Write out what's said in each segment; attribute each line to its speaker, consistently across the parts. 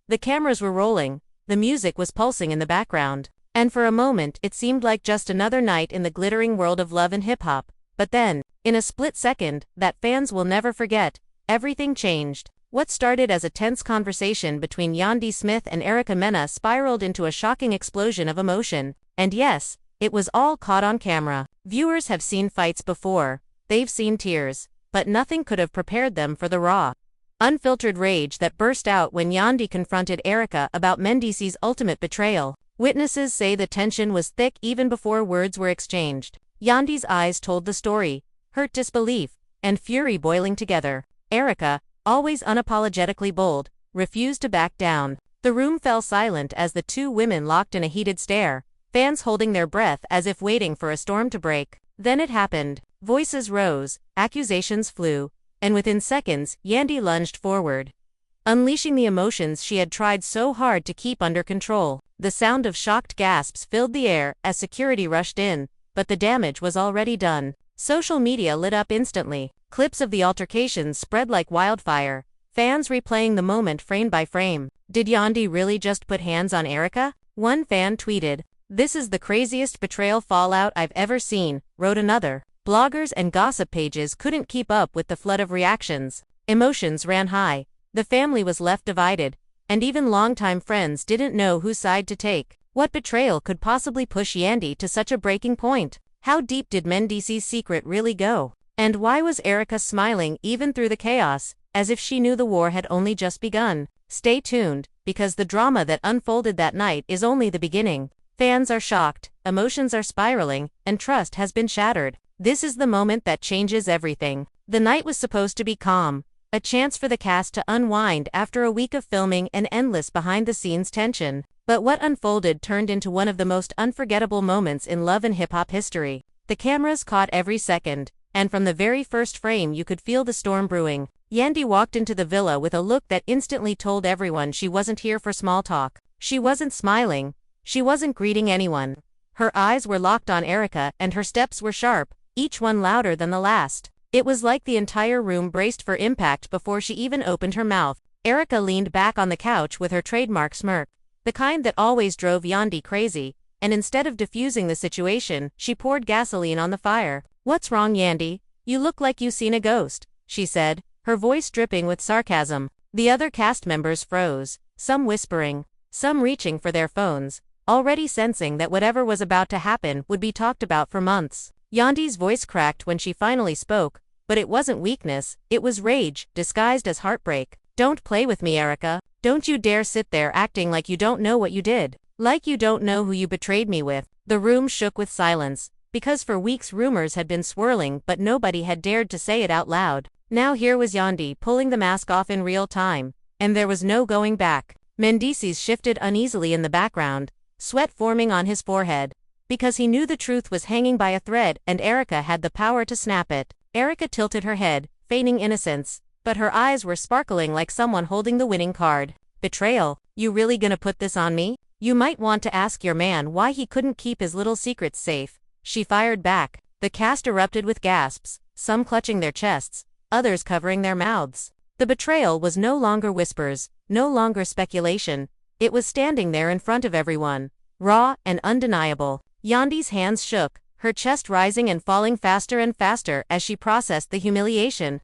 Speaker 1: The cameras were rolling, the music was pulsing in the background, and for a moment it seemed like just another night in the glittering world of love and hip-hop. But then, in a split second, that fans will never forget, everything changed. What started as a tense conversation between Yandy Smith and Erica Mena spiraled into a shocking explosion of emotion. And yes, it was all caught on camera. Viewers have seen fights before, they've seen tears, but nothing could have prepared them for the raw, unfiltered rage that burst out when Yandy confronted Erica about Mendeecees' ultimate betrayal. Witnesses say the tension was thick even before words were exchanged. Yandy's eyes told the story, hurt disbelief, and fury boiling together. Erica, always unapologetically bold, refused to back down. The room fell silent as the two women locked in a heated stare, fans holding their breath as if waiting for a storm to break. Then it happened. Voices rose, accusations flew, and within seconds, Yandy lunged forward, unleashing the emotions she had tried so hard to keep under control. The sound of shocked gasps filled the air as security rushed in, but the damage was already done. Social media lit up instantly. Clips of the altercations spread like wildfire, fans replaying the moment frame by frame. Did Yandy really just put hands on Erica? One fan tweeted, "This is the craziest betrayal fallout I've ever seen," wrote another. Bloggers and gossip pages couldn't keep up with the flood of reactions. Emotions ran high, the family was left divided, and even longtime friends didn't know whose side to take. What betrayal could possibly push Yandy to such a breaking point? How deep did Mendeecees' secret really go? And why was Erica smiling even through the chaos, as if she knew the war had only just begun? Stay tuned, because the drama that unfolded that night is only the beginning. Fans are shocked, emotions are spiraling, and trust has been shattered. This is the moment that changes everything. The night was supposed to be calm, a chance for the cast to unwind after a week of filming and endless behind-the-scenes tension. But what unfolded turned into one of the most unforgettable moments in love and hip-hop history. The cameras caught every second, and from the very first frame you could feel the storm brewing. Yandy walked into the villa with a look that instantly told everyone she wasn't here for small talk. She wasn't smiling, she wasn't greeting anyone. Her eyes were locked on Erica and her steps were sharp, each one louder than the last. It was like the entire room braced for impact before she even opened her mouth. Erica leaned back on the couch with her trademark smirk, the kind that always drove Yandy crazy, and instead of diffusing the situation, she poured gasoline on the fire. "What's wrong, Yandy? You look like you seen a ghost," she said, her voice dripping with sarcasm. The other cast members froze, some whispering, some reaching for their phones, already sensing that whatever was about to happen would be talked about for months. Yandy's voice cracked when she finally spoke, but it wasn't weakness, it was rage, disguised as heartbreak. "Don't play with me, Erica. Don't you dare sit there acting like you don't know what you did. Like you don't know who you betrayed me with." The room shook with silence, because for weeks rumors had been swirling but nobody had dared to say it out loud. Now here was Yandy pulling the mask off in real time, and there was no going back. Mendeecees shifted uneasily in the background, sweat forming on his forehead, because he knew the truth was hanging by a thread and Erica had the power to snap it. Erica tilted her head, feigning innocence, but her eyes were sparkling like someone holding the winning card. "Betrayal? You really gonna put this on me? You might want to ask your man why he couldn't keep his little secrets safe," she fired back. The cast erupted with gasps, some clutching their chests, others covering their mouths. The betrayal was no longer whispers, no longer speculation, it was standing there in front of everyone, raw and undeniable. Yandy's hands shook, her chest rising and falling faster and faster as she processed the humiliation.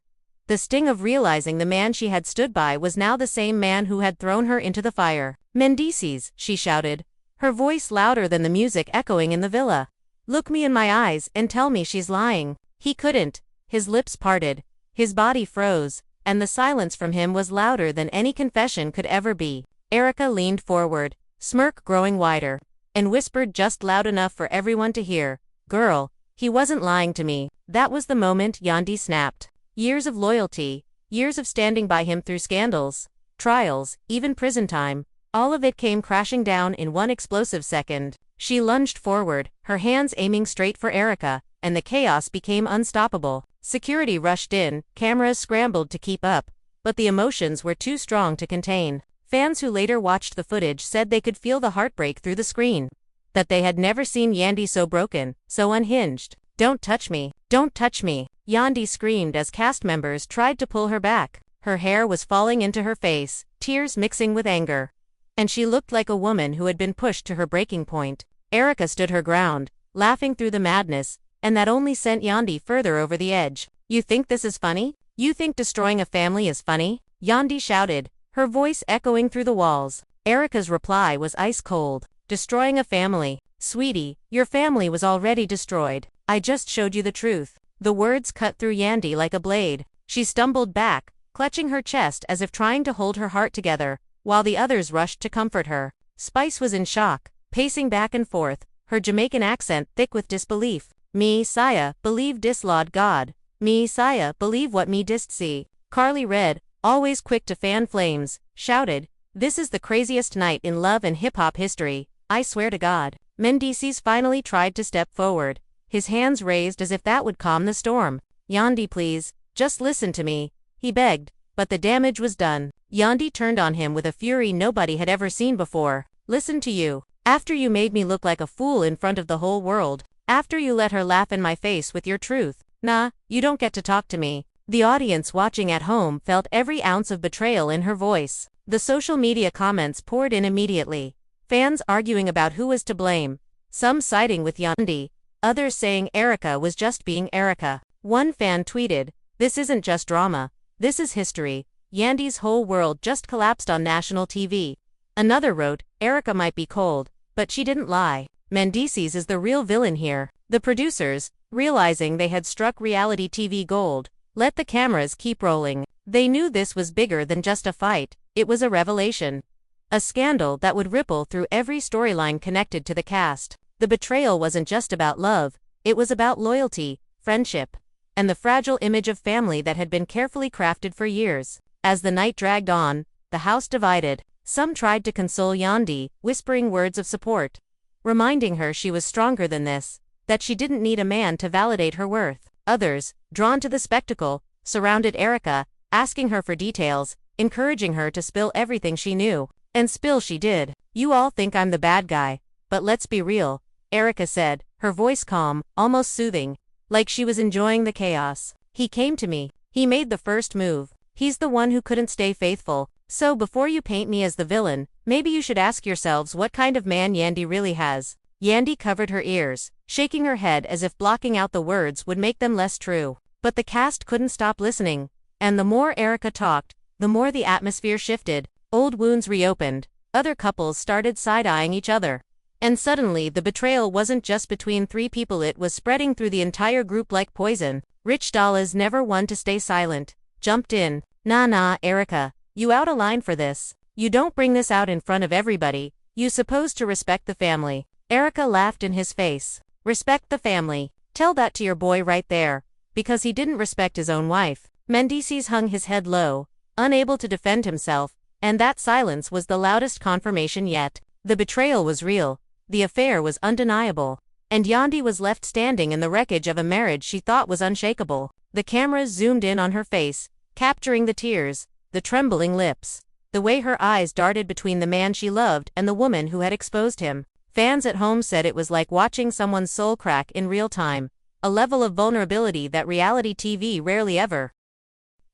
Speaker 1: The sting of realizing the man she had stood by was now the same man who had thrown her into the fire. "Mendeecees," she shouted, her voice louder than the music echoing in the villa. "Look me in my eyes and tell me she's lying." He couldn't. His lips parted, his body froze, and the silence from him was louder than any confession could ever be. Erica leaned forward, smirk growing wider, and whispered just loud enough for everyone to hear, "Girl, he wasn't lying to me." That was the moment Yandy snapped. Years of loyalty, years of standing by him through scandals, trials, even prison time, all of it came crashing down in one explosive second. She lunged forward, her hands aiming straight for Erica, and the chaos became unstoppable. Security rushed in, cameras scrambled to keep up, but the emotions were too strong to contain. Fans who later watched the footage said they could feel the heartbreak through the screen, that they had never seen Yandy so broken, so unhinged. "Don't touch me, don't touch me," Yandy screamed as cast members tried to pull her back. Her hair was falling into her face, tears mixing with anger. And she looked like a woman who had been pushed to her breaking point. Erica stood her ground, laughing through the madness, and that only sent Yandy further over the edge. "You think this is funny? You think destroying a family is funny?" Yandy shouted, her voice echoing through the walls. Erica's reply was ice cold. "Destroying a family? Sweetie, your family was already destroyed. I just showed you the truth." The words cut through Yandy like a blade. She stumbled back, clutching her chest as if trying to hold her heart together, while the others rushed to comfort her. Spice was in shock, pacing back and forth, her Jamaican accent thick with disbelief. "Me, Saya, believe dis Lord God. Me, Saya, believe what me dist see." Carly Red, always quick to fan flames, shouted, "This is the craziest night in love and hip-hop history, I swear to God." Mendeecees finally tried to step forward, his hands raised as if that would calm the storm. "Yandy, please, just listen to me," he begged, but the damage was done. Yandy turned on him with a fury nobody had ever seen before. "Listen to you. After you made me look like a fool in front of the whole world. After you let her laugh in my face with your truth. Nah, you don't get to talk to me." The audience watching at home felt every ounce of betrayal in her voice. The social media comments poured in immediately. Fans arguing about who was to blame, some siding with Yandy, others saying Erica was just being Erica. One fan tweeted, "This isn't just drama, this is history. Yandy's whole world just collapsed on national TV." Another wrote, "Erica might be cold, but she didn't lie. Mendeecees is the real villain here." The producers, realizing they had struck reality TV gold, let the cameras keep rolling. They knew this was bigger than just a fight, it was a revelation. A scandal that would ripple through every storyline connected to the cast. The betrayal wasn't just about love, it was about loyalty, friendship, and the fragile image of family that had been carefully crafted for years. As the night dragged on, the house divided. Some tried to console Yandy, whispering words of support, reminding her she was stronger than this, that she didn't need a man to validate her worth. Others, drawn to the spectacle, surrounded Erica, asking her for details, encouraging her to spill everything she knew. And spill she did. "You all think I'm the bad guy, but let's be real," Erica said, her voice calm, almost soothing, like she was enjoying the chaos. "He came to me. He made the first move. He's the one who couldn't stay faithful. So before you paint me as the villain, maybe you should ask yourselves what kind of man Yandy really has." Yandy covered her ears, shaking her head as if blocking out the words would make them less true. But the cast couldn't stop listening, and the more Erica talked, the more the atmosphere shifted. Old wounds reopened, other couples started side-eyeing each other. And suddenly the betrayal wasn't just between three people, it was spreading through the entire group like poison. Rich Dollars, never one to stay silent, jumped in. Nah, Erica, you out of line for this. You don't bring this out in front of everybody, you supposed to respect the family." Erica laughed in his face. "Respect the family? Tell that to your boy right there, because he didn't respect his own wife." Mendeecees hung his head low, unable to defend himself, and that silence was the loudest confirmation yet. The betrayal was real, the affair was undeniable, and Yandy was left standing in the wreckage of a marriage she thought was unshakable. The cameras zoomed in on her face, capturing the tears, the trembling lips, the way her eyes darted between the man she loved and the woman who had exposed him. Fans at home said it was like watching someone's soul crack in real time, a level of vulnerability that reality TV rarely ever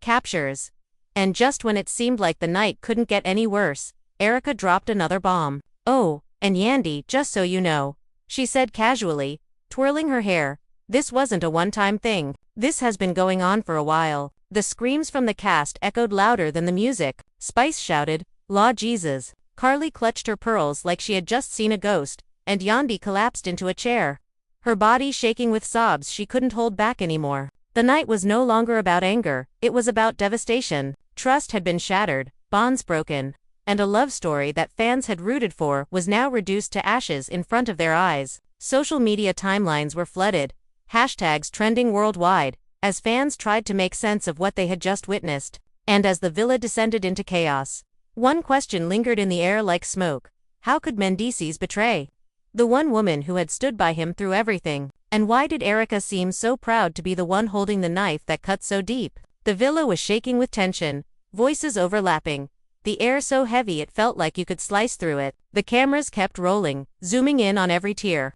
Speaker 1: captures. And just when it seemed like the night couldn't get any worse, Erica dropped another bomb. "Oh, and Yandy, just so you know," she said casually, twirling her hair, "this wasn't a one-time thing. This has been going on for a while." The screams from the cast echoed louder than the music. Spice shouted, "Law Jesus." Carly clutched her pearls like she had just seen a ghost, and Yandy collapsed into a chair, her body shaking with sobs she couldn't hold back anymore. The night was no longer about anger, it was about devastation. Trust had been shattered, bonds broken, and a love story that fans had rooted for was now reduced to ashes in front of their eyes. Social media timelines were flooded, hashtags trending worldwide, as fans tried to make sense of what they had just witnessed. And as the villa descended into chaos, one question lingered in the air like smoke. How could Mendeecees betray the one woman who had stood by him through everything? And why did Erica seem so proud to be the one holding the knife that cut so deep? The villa was shaking with tension, voices overlapping, the air so heavy it felt like you could slice through it. The cameras kept rolling, zooming in on every tear,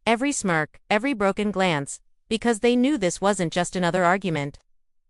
Speaker 1: every smirk, every broken glance, because they knew this wasn't just another argument.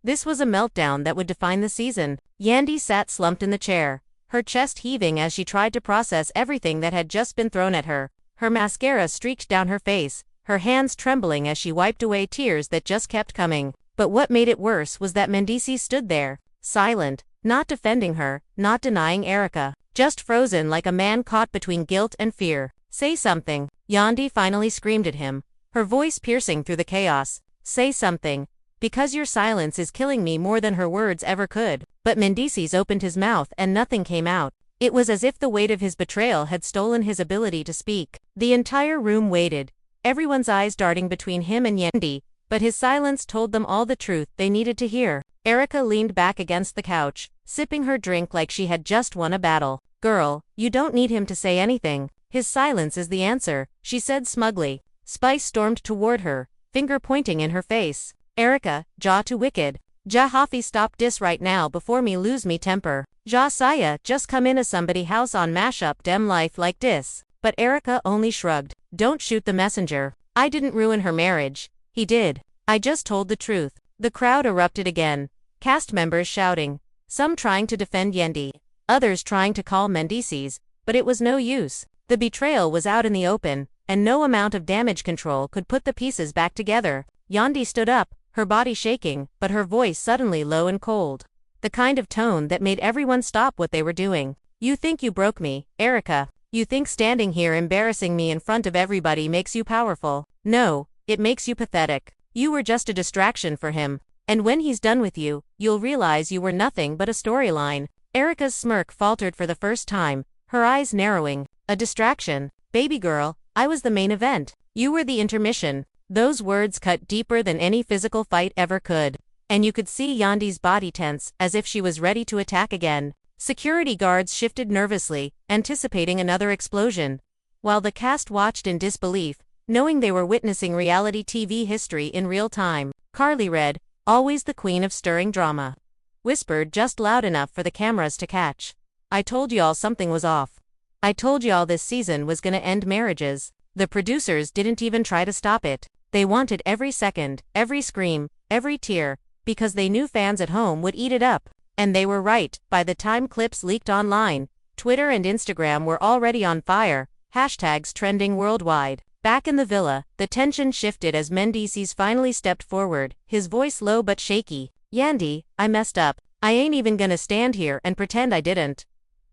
Speaker 1: This was a meltdown that would define the season. Yandy sat slumped in the chair, her chest heaving as she tried to process everything that had just been thrown at her. Her mascara streaked down her face, her hands trembling as she wiped away tears that just kept coming. But what made it worse was that Mendeecees stood there, silent, not defending her, not denying Erica, just frozen like a man caught between guilt and fear. "Say something," Yandy finally screamed at him, her voice piercing through the chaos. "Say something, because your silence is killing me more than her words ever could." But Mendeecees opened his mouth and nothing came out. It was as if the weight of his betrayal had stolen his ability to speak. The entire room waited, everyone's eyes darting between him and Yandy, but his silence told them all the truth they needed to hear. Erica leaned back against the couch, sipping her drink like she had just won a battle. "Girl, you don't need him to say anything. His silence is the answer," she said smugly. Spice stormed toward her, finger pointing in her face. "Erica, jaw too wicked. Ja Hafi stop dis right now before me lose me temper. Ja Saya just come in a somebody house on mashup dem life like dis." But Erica only shrugged. "Don't shoot the messenger. I didn't ruin her marriage. He did. I just told the truth." The crowd erupted again, cast members shouting, some trying to defend Yandy, others trying to call Mendeecees, but it was no use. The betrayal was out in the open, and no amount of damage control could put the pieces back together. Yandy stood up, her body shaking, but her voice suddenly low and cold. The kind of tone that made everyone stop what they were doing. "You think you broke me, Erica. You think standing here embarrassing me in front of everybody makes you powerful. No, it makes you pathetic. You were just a distraction for him, and when he's done with you, you'll realize you were nothing but a storyline." Erica's smirk faltered for the first time, her eyes narrowing. "A distraction? Baby girl, I was the main event. You were the intermission." Those words cut deeper than any physical fight ever could, and you could see Yandy's body tense, as if she was ready to attack again. Security guards shifted nervously, anticipating another explosion, while the cast watched in disbelief, knowing they were witnessing reality TV history in real time. Carly Red, always the queen of stirring drama, whispered just loud enough for the cameras to catch. "I told y'all something was off. I told y'all this season was gonna end marriages." The producers didn't even try to stop it. They wanted every second, every scream, every tear, because they knew fans at home would eat it up. And they were right. By the time clips leaked online, Twitter and Instagram were already on fire, hashtags trending worldwide. Back in the villa, the tension shifted as Mendeecees finally stepped forward, his voice low but shaky. "Yandy, I messed up. I ain't even gonna stand here and pretend I didn't."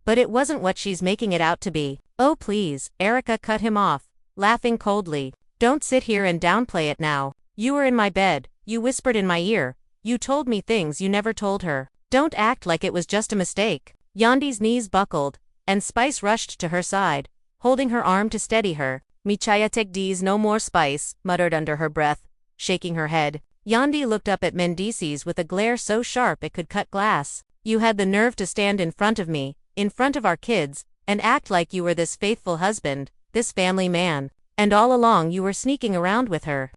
Speaker 1: But it wasn't what she's making it out to be. "Oh please," Erica cut him off, laughing coldly. "Don't sit here and downplay it now. You were in my bed, you whispered in my ear, you told me things you never told her. Don't act like it was just a mistake." Yandy's knees buckled, and Spice rushed to her side, holding her arm to steady her. "Mi chaya tek D's no more," Spice muttered under her breath, shaking her head. Yandy looked up at Mendeecees with a glare so sharp it could cut glass. "You had the nerve to stand in front of me, in front of our kids, and act like you were this faithful husband, this family man. And all along you were sneaking around with her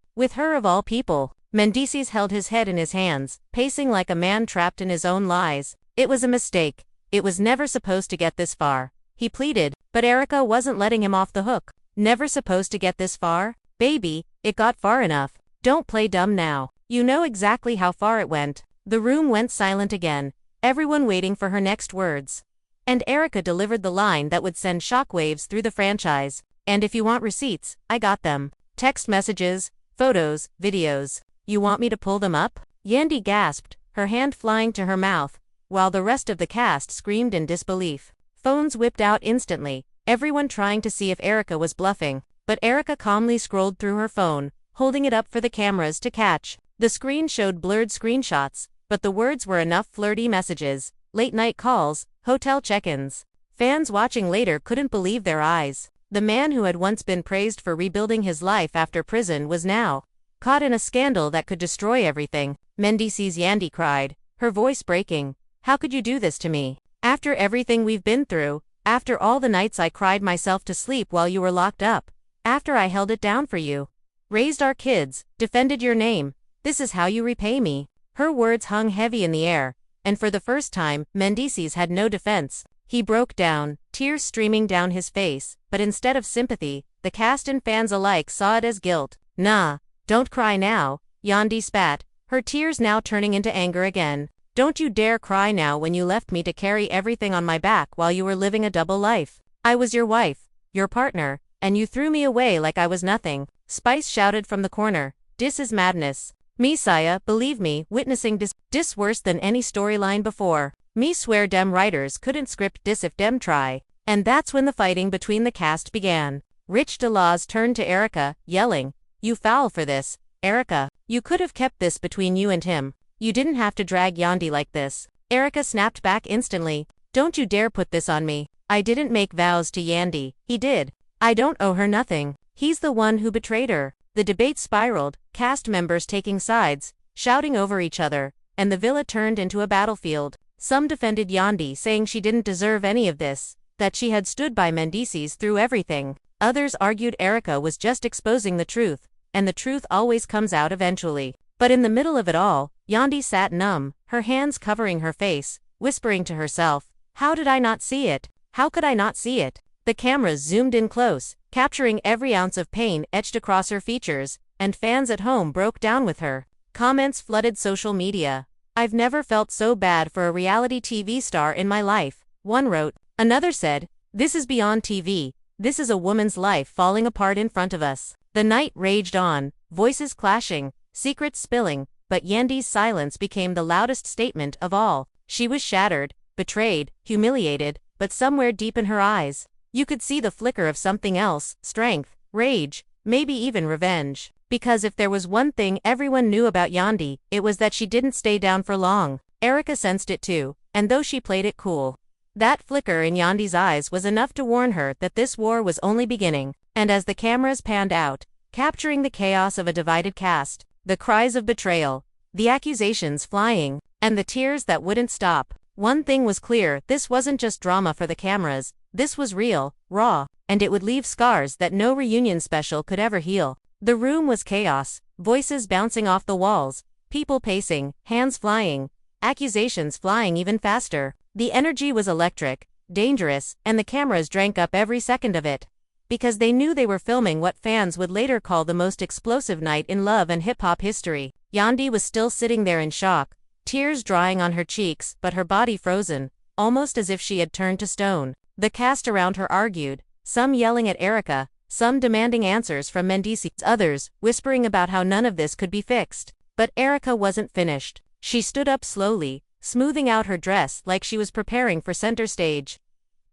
Speaker 1: of all people." Mendeecees held his head in his hands, pacing like a man trapped in his own lies. "It was a mistake. It was never supposed to get this far," he pleaded, but Erica wasn't letting him off the hook. "Never supposed to get this far? Baby, it got far enough. Don't play dumb now. You know exactly how far it went." The room went silent again, everyone waiting for her next words. And Erica delivered the line that would send shockwaves through the franchise. "And if you want receipts, I got them. Text messages, photos, videos. You want me to pull them up?" Yandy gasped, her hand flying to her mouth, while the rest of the cast screamed in disbelief. Phones whipped out instantly, everyone trying to see if Erica was bluffing, but Erica calmly scrolled through her phone, holding it up for the cameras to catch. The screen showed blurred screenshots, but the words were enough flirty messages, late-night calls, hotel check-ins. Fans watching later couldn't believe their eyes. The man who had once been praised for rebuilding his life after prison was now caught in a scandal that could destroy everything. "Mendeecees," Yandy cried, her voice breaking. "How could you do this to me? After everything we've been through, after all the nights I cried myself to sleep while you were locked up, after I held it down for you, raised our kids, defended your name, this is how you repay me." Her words hung heavy in the air, and for the first time, Mendeecees had no defense. He broke down, tears streaming down his face, but instead of sympathy, the cast and fans alike saw it as guilt. "Nah, don't cry now," Yandy spat, her tears now turning into anger again. Don't you dare cry now when you left me to carry everything on my back while you were living a double life. I was your wife, your partner, and you threw me away like I was nothing. Spice shouted from the corner. Dis is madness. Me Saya, believe me, witnessing dis worse than any storyline before. Me swear dem writers couldn't script dis if dem try. And that's when the fighting between the cast began. Rich DeLaws turned to Erica, yelling, "You foul for this, Erica. You could have kept this between you and him. You didn't have to drag Yandy like this." Erica snapped back instantly. "Don't you dare put this on me. I didn't make vows to Yandy. He did. I don't owe her nothing. He's the one who betrayed her." The debate spiraled, cast members taking sides, shouting over each other, and the villa turned into a battlefield. Some defended Yandy, saying she didn't deserve any of this, that she had stood by Mendeecees through everything. Others argued Erica was just exposing the truth, and the truth always comes out eventually. But in the middle of it all, Yandy sat numb, her hands covering her face, whispering to herself, "How did I not see it? How could I not see it?" The cameras zoomed in close, capturing every ounce of pain etched across her features, and fans at home broke down with her. Comments flooded social media. "I've never felt so bad for a reality TV star in my life," one wrote. Another said, "This is beyond TV. This is a woman's life falling apart in front of us." The night raged on, voices clashing, secrets spilling, but Yandy's silence became the loudest statement of all. She was shattered, betrayed, humiliated, but somewhere deep in her eyes, you could see the flicker of something else: strength, rage, maybe even revenge. Because if there was one thing everyone knew about Yandy, it was that she didn't stay down for long. Erica sensed it too, and though she played it cool, that flicker in Yandy's eyes was enough to warn her that this war was only beginning. And as the cameras panned out, capturing the chaos of a divided cast, the cries of betrayal, the accusations flying, and the tears that wouldn't stop, one thing was clear: this wasn't just drama for the cameras. This was real, raw, and it would leave scars that no reunion special could ever heal. The room was chaos, voices bouncing off the walls, people pacing, hands flying, accusations flying even faster. The energy was electric, dangerous, and the cameras drank up every second of it. Because they knew they were filming what fans would later call the most explosive night in love and hip-hop history. Yandy was still sitting there in shock, tears drying on her cheeks, but her body frozen, almost as if she had turned to stone. The cast around her argued, some yelling at Erica, some demanding answers from Mendeecees, others whispering about how none of this could be fixed. But Erica wasn't finished. She stood up slowly, smoothing out her dress like she was preparing for center stage.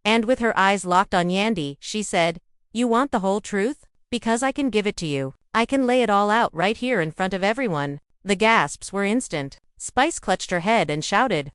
Speaker 1: And with her eyes locked on Yandy, she said, "You want the whole truth? Because I can give it to you. I can lay it all out right here in front of everyone." The gasps were instant. Spice clutched her head and shouted,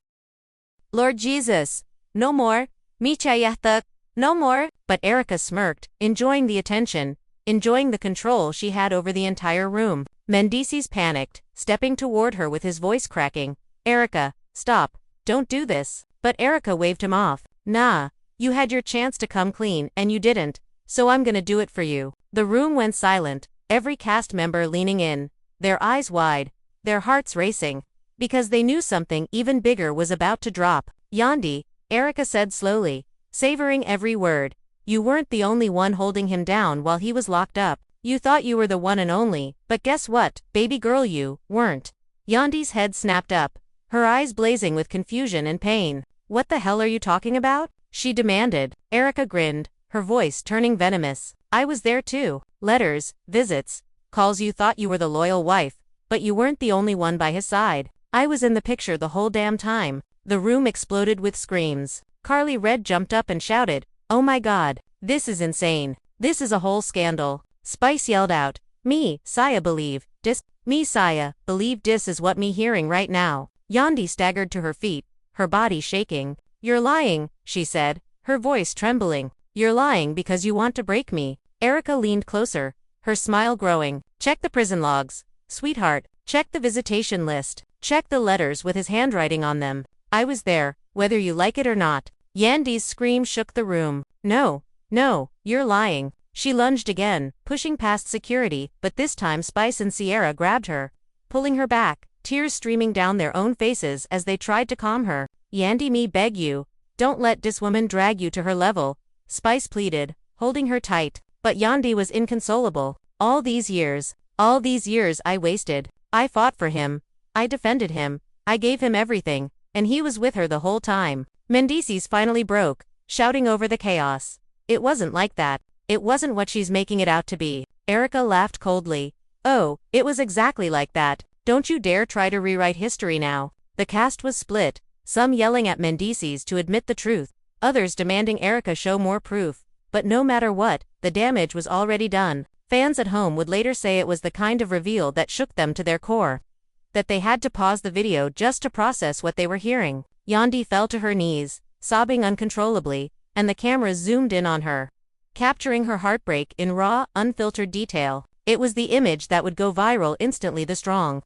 Speaker 1: "Lord Jesus, no more. Michayahta, no more." But Erica smirked, enjoying the attention, enjoying the control she had over the entire room. Mendeecees panicked, stepping toward her with his voice cracking. "Erica, stop. Don't do this." But Erica waved him off. "Nah, you had your chance to come clean, and you didn't, so I'm gonna do it for you." The room went silent, every cast member leaning in, their eyes wide, their hearts racing, because they knew something even bigger was about to drop. "Yandy," Erica said slowly, savoring every word, "you weren't the only one holding him down while he was locked up. You thought you were the one and only, but guess what, baby girl, you weren't." Yandy's head snapped up, her eyes blazing with confusion and pain. "What the hell are you talking about?" she demanded. Erica grinned, her voice turning venomous. "I was there too. Letters, visits, calls. You thought you were the loyal wife, but you weren't the only one by his side. I was in the picture the whole damn time." The room exploded with screams. Carly Red jumped up and shouted, "Oh my God, this is insane. This is a whole scandal." Spice yelled out, "Me, Saya believe, dis, me Saya, believe dis is what me hearing right now." Yandy staggered to her feet, her body shaking. "You're lying," she said, her voice trembling. "You're lying because you want to break me." Erica leaned closer, her smile growing. "Check the prison logs, sweetheart. Check the visitation list. Check the letters with his handwriting on them. I was there, whether you like it or not." Yandy's scream shook the room. "No, no, you're lying." She lunged again, pushing past security, but this time Spice and Sierra grabbed her, pulling her back, tears streaming down their own faces as they tried to calm her. "Yandy, me beg you, don't let this woman drag you to her level," Spice pleaded, holding her tight. But Yandy was inconsolable. All these years I wasted. I fought for him. I defended him. I gave him everything. and he was with her the whole time. Mendeecees finally broke, shouting over the chaos. It wasn't like that. It wasn't what she's making it out to be. Erica laughed coldly. Oh, it was exactly like that. Don't you dare try to rewrite history now. The cast was split, some yelling at Mendeecees to admit the truth, others demanding Erica show more proof. But no matter what, the damage was already done. Fans at home would later say it was the kind of reveal that shook them to their core. That they had to pause the video just to process what they were hearing. Yandy fell to her knees, sobbing uncontrollably, and the cameras zoomed in on her, capturing her heartbreak in raw, unfiltered detail. It was the image that would go viral instantly. The strong,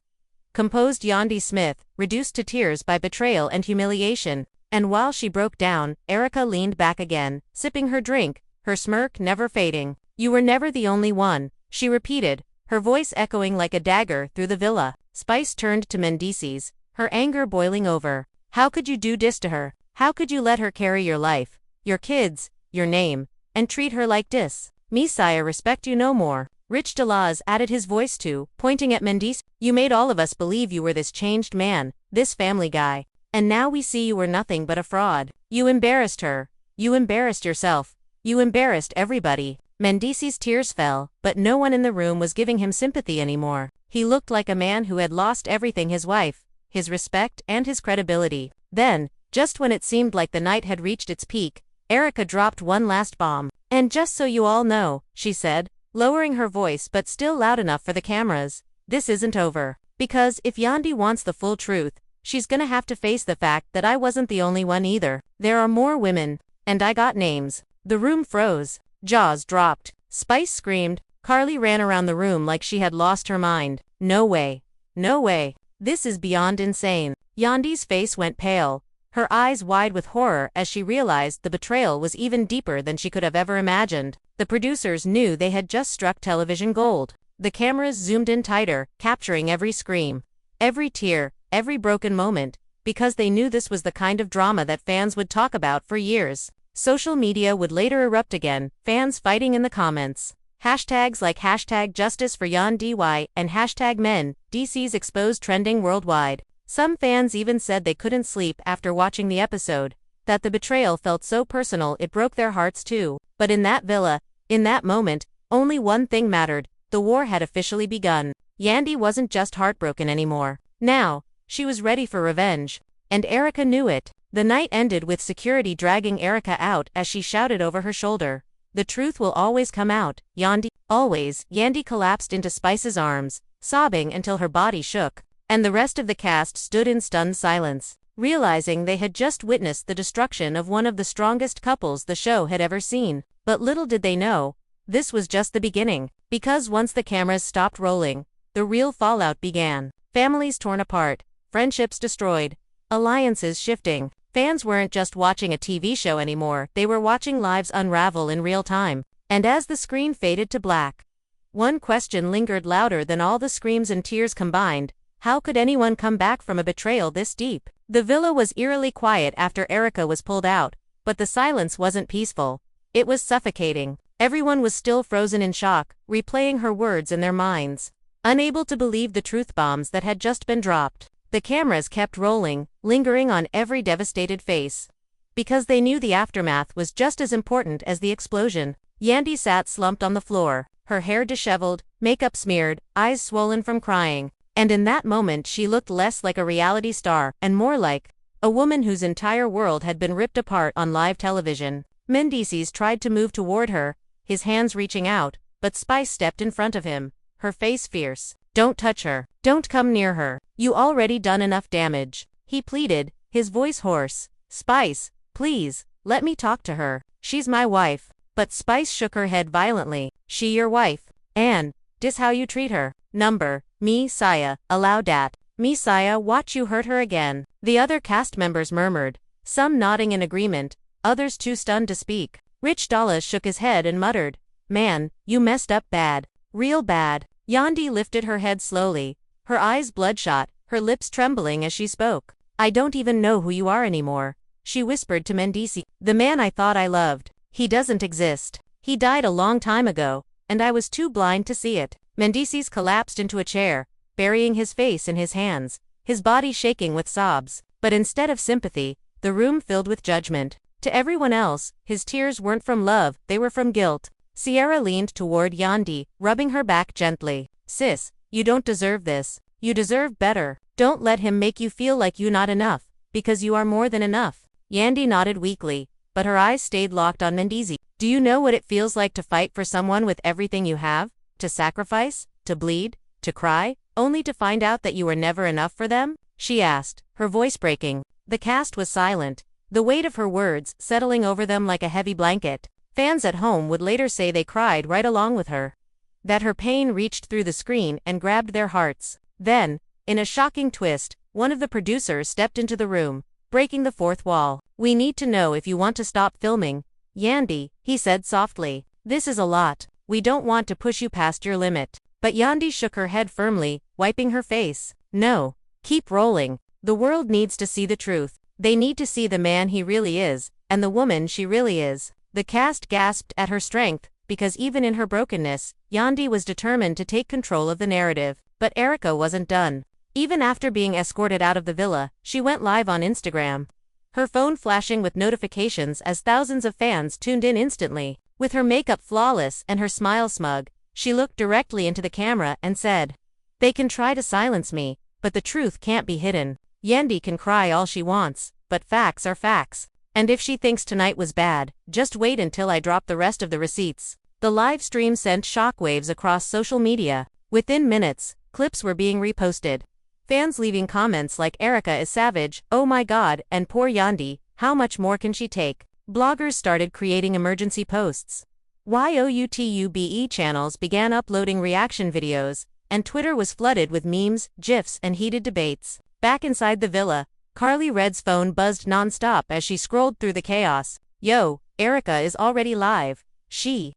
Speaker 1: composed Yandy Smith, reduced to tears by betrayal and humiliation, and while she broke down, Erica leaned back again, sipping her drink, her smirk never fading. You were never the only one, she repeated, her voice echoing like a dagger through the villa. Spice turned to Mendeecees, her anger boiling over. How could you do this to her? How could you let her carry your life, your kids, your name, and treat her like this? Messiah respect you no more. Rich Delaz added his voice too, pointing at Mendeecees. You made all of us believe you were this changed man, this family guy. And now we see you were nothing but a fraud. You embarrassed her. You embarrassed yourself. You embarrassed everybody. Mendeecees' tears fell, but no one in the room was giving him sympathy anymore. He looked like a man who had lost everything: his wife, his respect, and his credibility. Then, just when it seemed like the night had reached its peak, Erica dropped one last bomb. And just so you all know, she said, lowering her voice but still loud enough for the cameras, this isn't over. Because if Yandy wants the full truth, she's gonna have to face the fact that I wasn't the only one either. There are more women, and I got names. The room froze. Jaws dropped. Spice screamed. Carly ran around the room like she had lost her mind. No way. No way. This is beyond insane. Yandy's face went pale, her eyes wide with horror as she realized the betrayal was even deeper than she could have ever imagined. The producers knew they had just struck television gold. The cameras zoomed in tighter, capturing every scream, every tear, every broken moment, because they knew this was the kind of drama that fans would talk about for years. Social media would later erupt again, fans fighting in the comments. Hashtags like #JusticeForYandy and #Mendeecees exposed trending worldwide. Some fans even said they couldn't sleep after watching the episode, that the betrayal felt so personal it broke their hearts too. But in that villa, in that moment, only one thing mattered: the war had officially begun. Yandy wasn't just heartbroken anymore. Now, she was ready for revenge. And Erica knew it. The night ended with security dragging Erica out as she shouted over her shoulder, "The truth will always come out, Yandy." Always. Yandy collapsed into Spice's arms, sobbing until her body shook, and the rest of the cast stood in stunned silence, realizing they had just witnessed the destruction of one of the strongest couples the show had ever seen. But little did they know, this was just the beginning, because once the cameras stopped rolling, the real fallout began. Families torn apart, friendships destroyed, alliances shifting. Fans weren't just watching a TV show anymore, they were watching lives unravel in real time. And as the screen faded to black, one question lingered louder than all the screams and tears combined: how could anyone come back from a betrayal this deep? The villa was eerily quiet after Erica was pulled out, but the silence wasn't peaceful. It was suffocating. Everyone was still frozen in shock, replaying her words in their minds, unable to believe the truth bombs that had just been dropped. The cameras kept rolling, lingering on every devastated face, because they knew the aftermath was just as important as the explosion. Yandy sat slumped on the floor, her hair disheveled, makeup smeared, eyes swollen from crying. And in that moment she looked less like a reality star and more like a woman whose entire world had been ripped apart on live television. Mendeecees tried to move toward her, his hands reaching out, but Spice stepped in front of him, her face fierce. "Don't touch her. Don't come near her. You already done enough damage," he pleaded, his voice hoarse. "Spice, please, let me talk to her. She's my wife." But Spice shook her head violently. "She your wife? And dis how you treat her? Number, Messiah, allow dat. Messiah watch you hurt her again." The other cast members murmured, some nodding in agreement, others too stunned to speak. Rich Dallas shook his head and muttered, "Man, you messed up bad. Real bad." Yandy lifted her head slowly, her eyes bloodshot, her lips trembling as she spoke. "I don't even know who you are anymore," she whispered to Mendeecees. "The man I thought I loved, he doesn't exist. He died a long time ago, and I was too blind to see it." Mendeecees collapsed into a chair, burying his face in his hands, his body shaking with sobs. But instead of sympathy, the room filled with judgment. To everyone else, his tears weren't from love, they were from guilt. Sierra leaned toward Yandy, rubbing her back gently. Sis, you don't deserve this. You deserve better. Don't let him make you feel like you're not enough, because you are more than enough. Yandy nodded weakly, but her eyes stayed locked on Mendeecees. Do you know what it feels like to fight for someone with everything you have? To sacrifice? To bleed? To cry? Only to find out that you were never enough for them? She asked, her voice breaking. The cast was silent, the weight of her words settling over them like a heavy blanket. Fans at home would later say they cried right along with her. That her pain reached through the screen and grabbed their hearts. Then, in a shocking twist, one of the producers stepped into the room, breaking the fourth wall. We need to know if you want to stop filming. Yandy, he said softly. This is a lot. We don't want to push you past your limit. But Yandy shook her head firmly, wiping her face. No. Keep rolling. The world needs to see the truth. They need to see the man he really is, and the woman she really is. The cast gasped at her strength, because even in her brokenness, Yandy was determined to take control of the narrative. But Erica wasn't done. Even after being escorted out of the villa, she went live on Instagram. Her phone flashing with notifications as thousands of fans tuned in instantly. With her makeup flawless and her smile smug, she looked directly into the camera and said, "They can try to silence me, but the truth can't be hidden. Yandy can cry all she wants, but facts are facts. And if she thinks tonight was bad, just wait until I drop the rest of the receipts." The live stream sent shockwaves across social media. Within minutes, clips were being reposted. Fans leaving comments like "Erica is savage," "Oh my god," and "Poor Yandy, how much more can she take?" Bloggers started creating emergency posts. YouTube channels began uploading reaction videos, and Twitter was flooded with memes, GIFs, and heated debates. Back inside the villa, Carly Red's phone buzzed nonstop as she scrolled through the chaos. "Yo, Erica is already live," she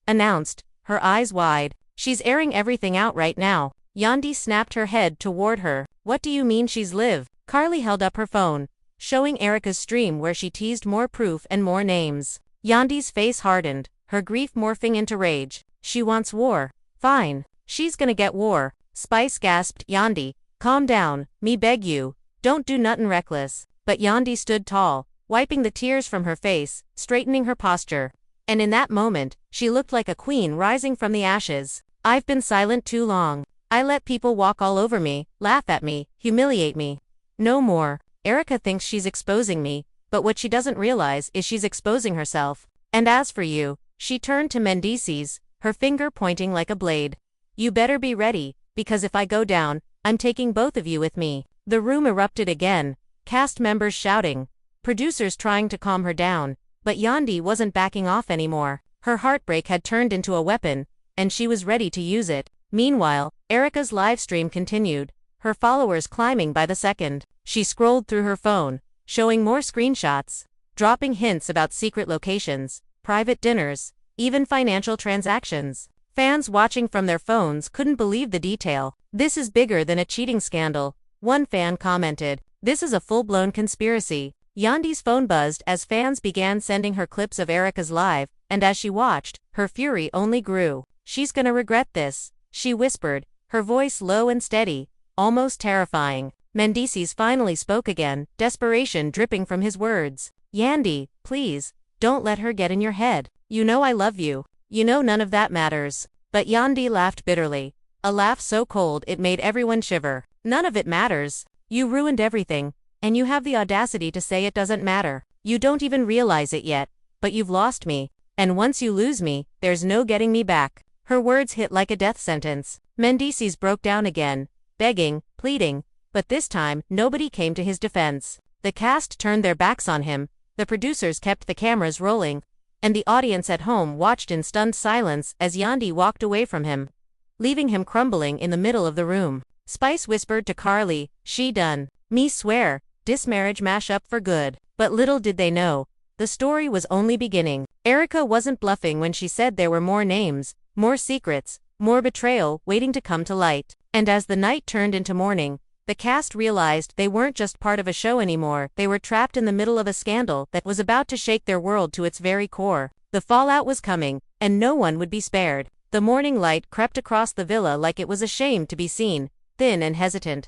Speaker 1: announced, her eyes wide. "She's airing everything out right now." Yandy snapped her head toward her. "What do you mean she's live?" Carly held up her phone, showing Erica's stream where she teased more proof and more names. Yandy's face hardened, her grief morphing into rage. "She wants war. Fine. She's gonna get war." Spice gasped. "Yandy, calm down, me beg you. Don't do nuttin' reckless." But Yandy stood tall, wiping the tears from her face, straightening her posture. And in that moment, she looked like a queen rising from the ashes. "I've been silent too long. I let people walk all over me, laugh at me, humiliate me. No more. Erica thinks she's exposing me, but what she doesn't realize is she's exposing herself. And as for you," she turned to Mendeecees, her finger pointing like a blade. "You better be ready, because if I go down, I'm taking both of you with me." The room erupted again, cast members shouting, producers trying to calm her down, but Yandy wasn't backing off anymore. Her heartbreak had turned into a weapon, and she was ready to use it. Meanwhile, Erica's livestream continued, her followers climbing by the second. She scrolled through her phone, showing more screenshots, dropping hints about secret locations, private dinners, even financial transactions. Fans watching from their phones couldn't believe the detail. "This is bigger than a cheating scandal," one fan commented. "This is a full-blown conspiracy." Yandy's phone buzzed as fans began sending her clips of Erica's live, and as she watched, her fury only grew. "She's gonna regret this," she whispered, her voice low and steady, almost terrifying. Mendeecees finally spoke again, desperation dripping from his words. "Yandy, please, don't let her get in your head. You know I love you. You know none of that matters." But Yandy laughed bitterly, a laugh so cold it made everyone shiver. "None of it matters. You ruined everything, and you have the audacity to say it doesn't matter. You don't even realize it yet, but you've lost me, and once you lose me, there's no getting me back." Her words hit like a death sentence. Mendeecees broke down again, begging, pleading, but this time, nobody came to his defense. The cast turned their backs on him, the producers kept the cameras rolling, and the audience at home watched in stunned silence as Yandy walked away from him, leaving him crumbling in the middle of the room. Spice whispered to Carly, "She done. Me swear, dis marriage mash up for good." But little did they know, the story was only beginning. Erica wasn't bluffing when she said there were more names, more secrets, more betrayal waiting to come to light. And as the night turned into morning, the cast realized they weren't just part of a show anymore, they were trapped in the middle of a scandal that was about to shake their world to its very core. The fallout was coming, and no one would be spared. The morning light crept across the villa like it was ashamed to be seen, thin and hesitant.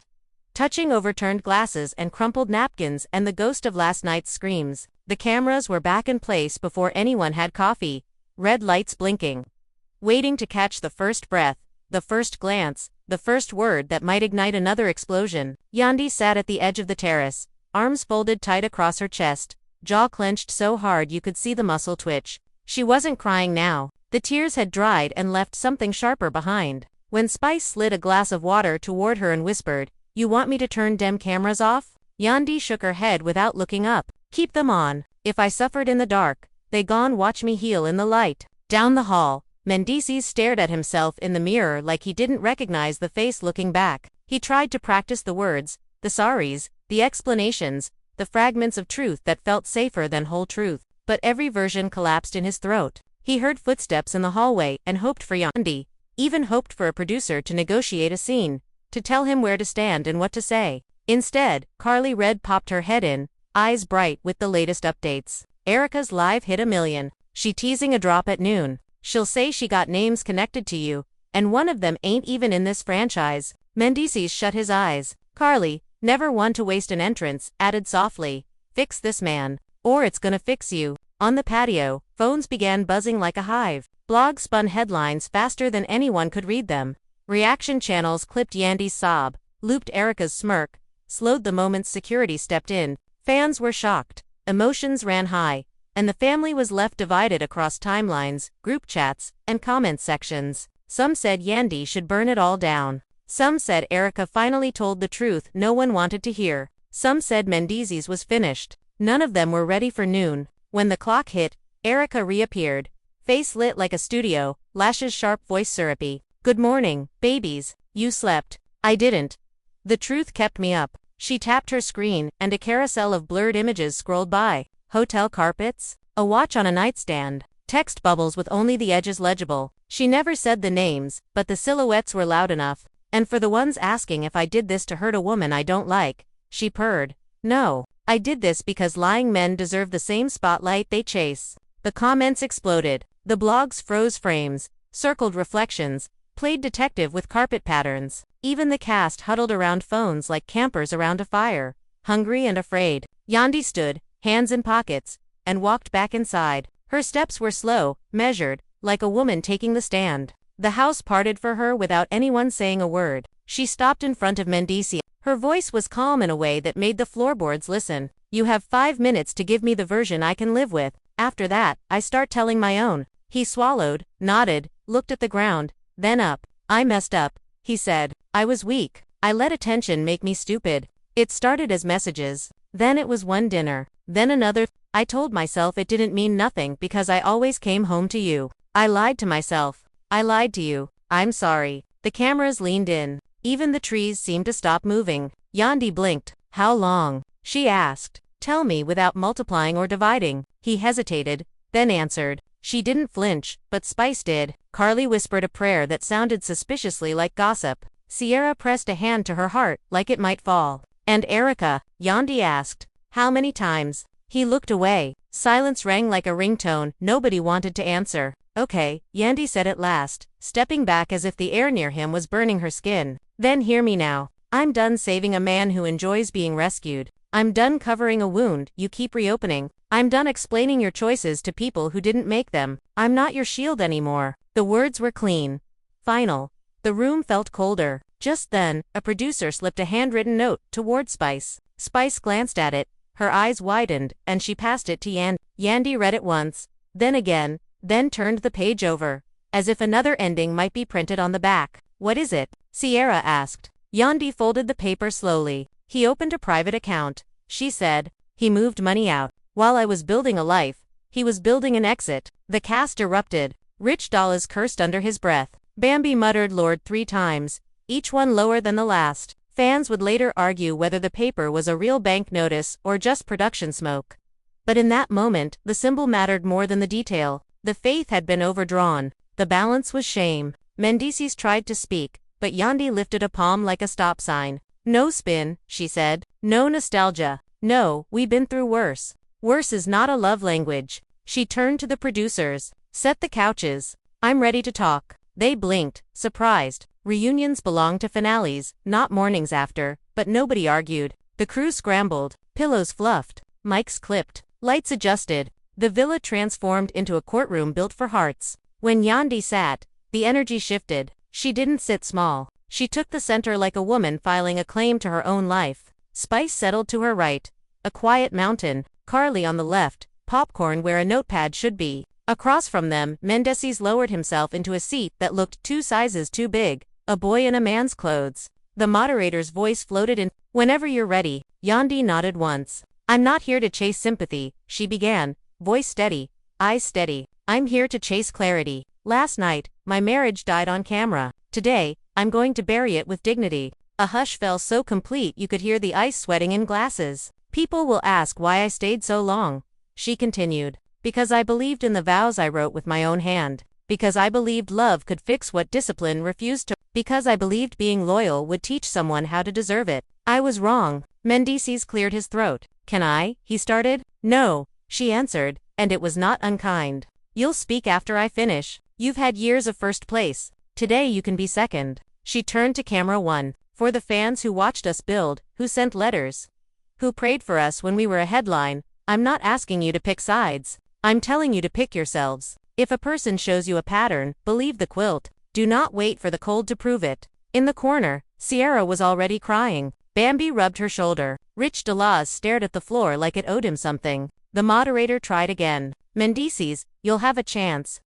Speaker 1: touching overturned glasses and crumpled napkins and the ghost of last night's screams. The cameras were back in place before anyone had coffee, red lights blinking. Waiting to catch the first breath, the first glance, the first word that might ignite another explosion. Yandy sat at the edge of the terrace, arms folded tight across her chest, jaw clenched so hard you could see the muscle twitch. She wasn't crying now. The tears had dried and left something sharper behind. When Spice slid a glass of water toward her and whispered, "You want me to turn dem cameras off?" Yandy shook her head without looking up. "Keep them on. If I suffered in the dark, they gon' watch me heal in the light." Down the hall, Mendeecees stared at himself in the mirror like he didn't recognize the face looking back. He tried to practice the words, the sorries, the explanations, the fragments of truth that felt safer than whole truth, but every version collapsed in his throat. He heard footsteps in the hallway and hoped for Yandy, even hoped for a producer to negotiate a scene, to tell him where to stand and what to say. Instead, Carly Red popped her head in, eyes bright with the latest updates. Erica's live hit 1,000,000. She teasing a drop at noon. She'll say she got names connected to you, and one of them ain't even in this franchise. Mendeecees shut his eyes. Carly, never one to waste an entrance, added softly, "Fix this man, or it's gonna fix you." On the patio, phones began buzzing like a hive. Blogs spun headlines faster than anyone could read them. Reaction channels clipped Yandy's sob, looped Erica's smirk, slowed the moment security stepped in. Fans were shocked. Emotions ran high, and the family was left divided across timelines, group chats, and comment sections. Some said Yandy should burn it all down. Some said Erica finally told the truth no one wanted to hear. Some said Mendeecees was finished. None of them were ready for noon. When the clock hit, Erica reappeared, face lit like a studio, lashes sharp, voice syrupy. "Good morning, babies. You slept. I didn't. The truth kept me up." She tapped her screen, and a carousel of blurred images scrolled by. Hotel carpets, a watch on a nightstand, text bubbles with only the edges legible. She never said the names, but the silhouettes were loud enough. "And for the ones asking if I did this to hurt a woman I don't like," she purred. "No. I did this because lying men deserve the same spotlight they chase." The comments exploded. The blogs froze frames, circled reflections, played detective with carpet patterns. Even the cast huddled around phones like campers around a fire, hungry and afraid. Yandy stood, hands in pockets, and walked back inside. Her steps were slow, measured, like a woman taking the stand. The house parted for her without anyone saying a word. She stopped in front of Mendeecees. Her voice was calm in a way that made the floorboards listen. "You have 5 minutes to give me the version I can live with. After that, I start telling my own." He swallowed, nodded, looked at the ground, then up. "I messed up," he said. "I was weak. I let attention make me stupid. It started as messages. Then it was one dinner. Then another. I told myself it didn't mean nothing because I always came home to you. I lied to myself. I lied to you. I'm sorry." The cameras leaned in. Even the trees seemed to stop moving. Yandy blinked. "How long?" she asked. "Tell me without multiplying or dividing." He hesitated, then answered. She didn't flinch, but Spice did. Carly whispered a prayer that sounded suspiciously like gossip. Sierra pressed a hand to her heart, like it might fall. "And Erica?" Yandy asked. "How many times?" He looked away. Silence rang like a ringtone. Nobody wanted to answer. "Okay," Yandy said at last, stepping back as if the air near him was burning her skin. "Then hear me now. I'm done saving a man who enjoys being rescued. I'm done covering a wound you keep reopening. I'm done explaining your choices to people who didn't make them. I'm not your shield anymore." The words were clean. Final. The room felt colder. Just then, a producer slipped a handwritten note toward Spice. Spice glanced at it, her eyes widened, and she passed it to Yandy. Yandy read it once, then again, then turned the page over, as if another ending might be printed on the back. "What is it?" Sierra asked. Yandy folded the paper slowly. "He opened a private account," she said. "He moved money out. While I was building a life, he was building an exit." The cast erupted. Rich dollars cursed under his breath. Bambi muttered Lord 3 times, each one lower than the last. Fans would later argue whether the paper was a real bank notice or just production smoke. But in that moment, the symbol mattered more than the detail. The faith had been overdrawn. The balance was shame. Mendeecees tried to speak, but Yandy lifted a palm like a stop sign. "No spin," she said. "No nostalgia. No, we've been through worse. Worse is not a love language." She turned to the producers. "Set the couches. I'm ready to talk." They blinked, surprised. Reunions belong to finales, not mornings after, but but nobody argued. The crew scrambled, pillows fluffed, mics clipped, lights adjusted. The villa transformed into a courtroom built for hearts. When Yandy sat, the energy shifted. She didn't sit small. She took the center like a woman filing a claim to her own life. Spice settled to her right. A quiet mountain. Carly on the left. Popcorn where a notepad should be. Across from them, Mendeecees lowered himself into a seat that looked 2 sizes too big. A boy in a man's clothes. The moderator's voice floated in. Whenever you're ready. Yandy nodded once. I'm not here to chase sympathy, she began. Voice steady. Eyes steady. I'm here to chase clarity. Last night, my marriage died on camera. Today, I'm going to bury it with dignity. A hush fell so complete you could hear the ice sweating in glasses. People will ask why I stayed so long. She continued. Because I believed in the vows I wrote with my own hand. Because I believed love could fix what discipline refused to. Because I believed being loyal would teach someone how to deserve it. I was wrong. Mendeecees cleared his throat. Can I? He started. No, she answered, and it was not unkind. You'll speak after I finish. You've had years of first place. Today you can be second. She turned to camera 1. For the fans who watched us build, who sent letters, who prayed for us when we were a headline, I'm not asking you to pick sides. I'm telling you to pick yourselves. If a person shows you a pattern, believe the quilt. Do not wait for the cold to prove it. In the corner, Sierra was already crying. Bambi rubbed her shoulder. Rich Delaz stared at the floor like it owed him something. The moderator tried again. Mendeecees, you'll have a chance,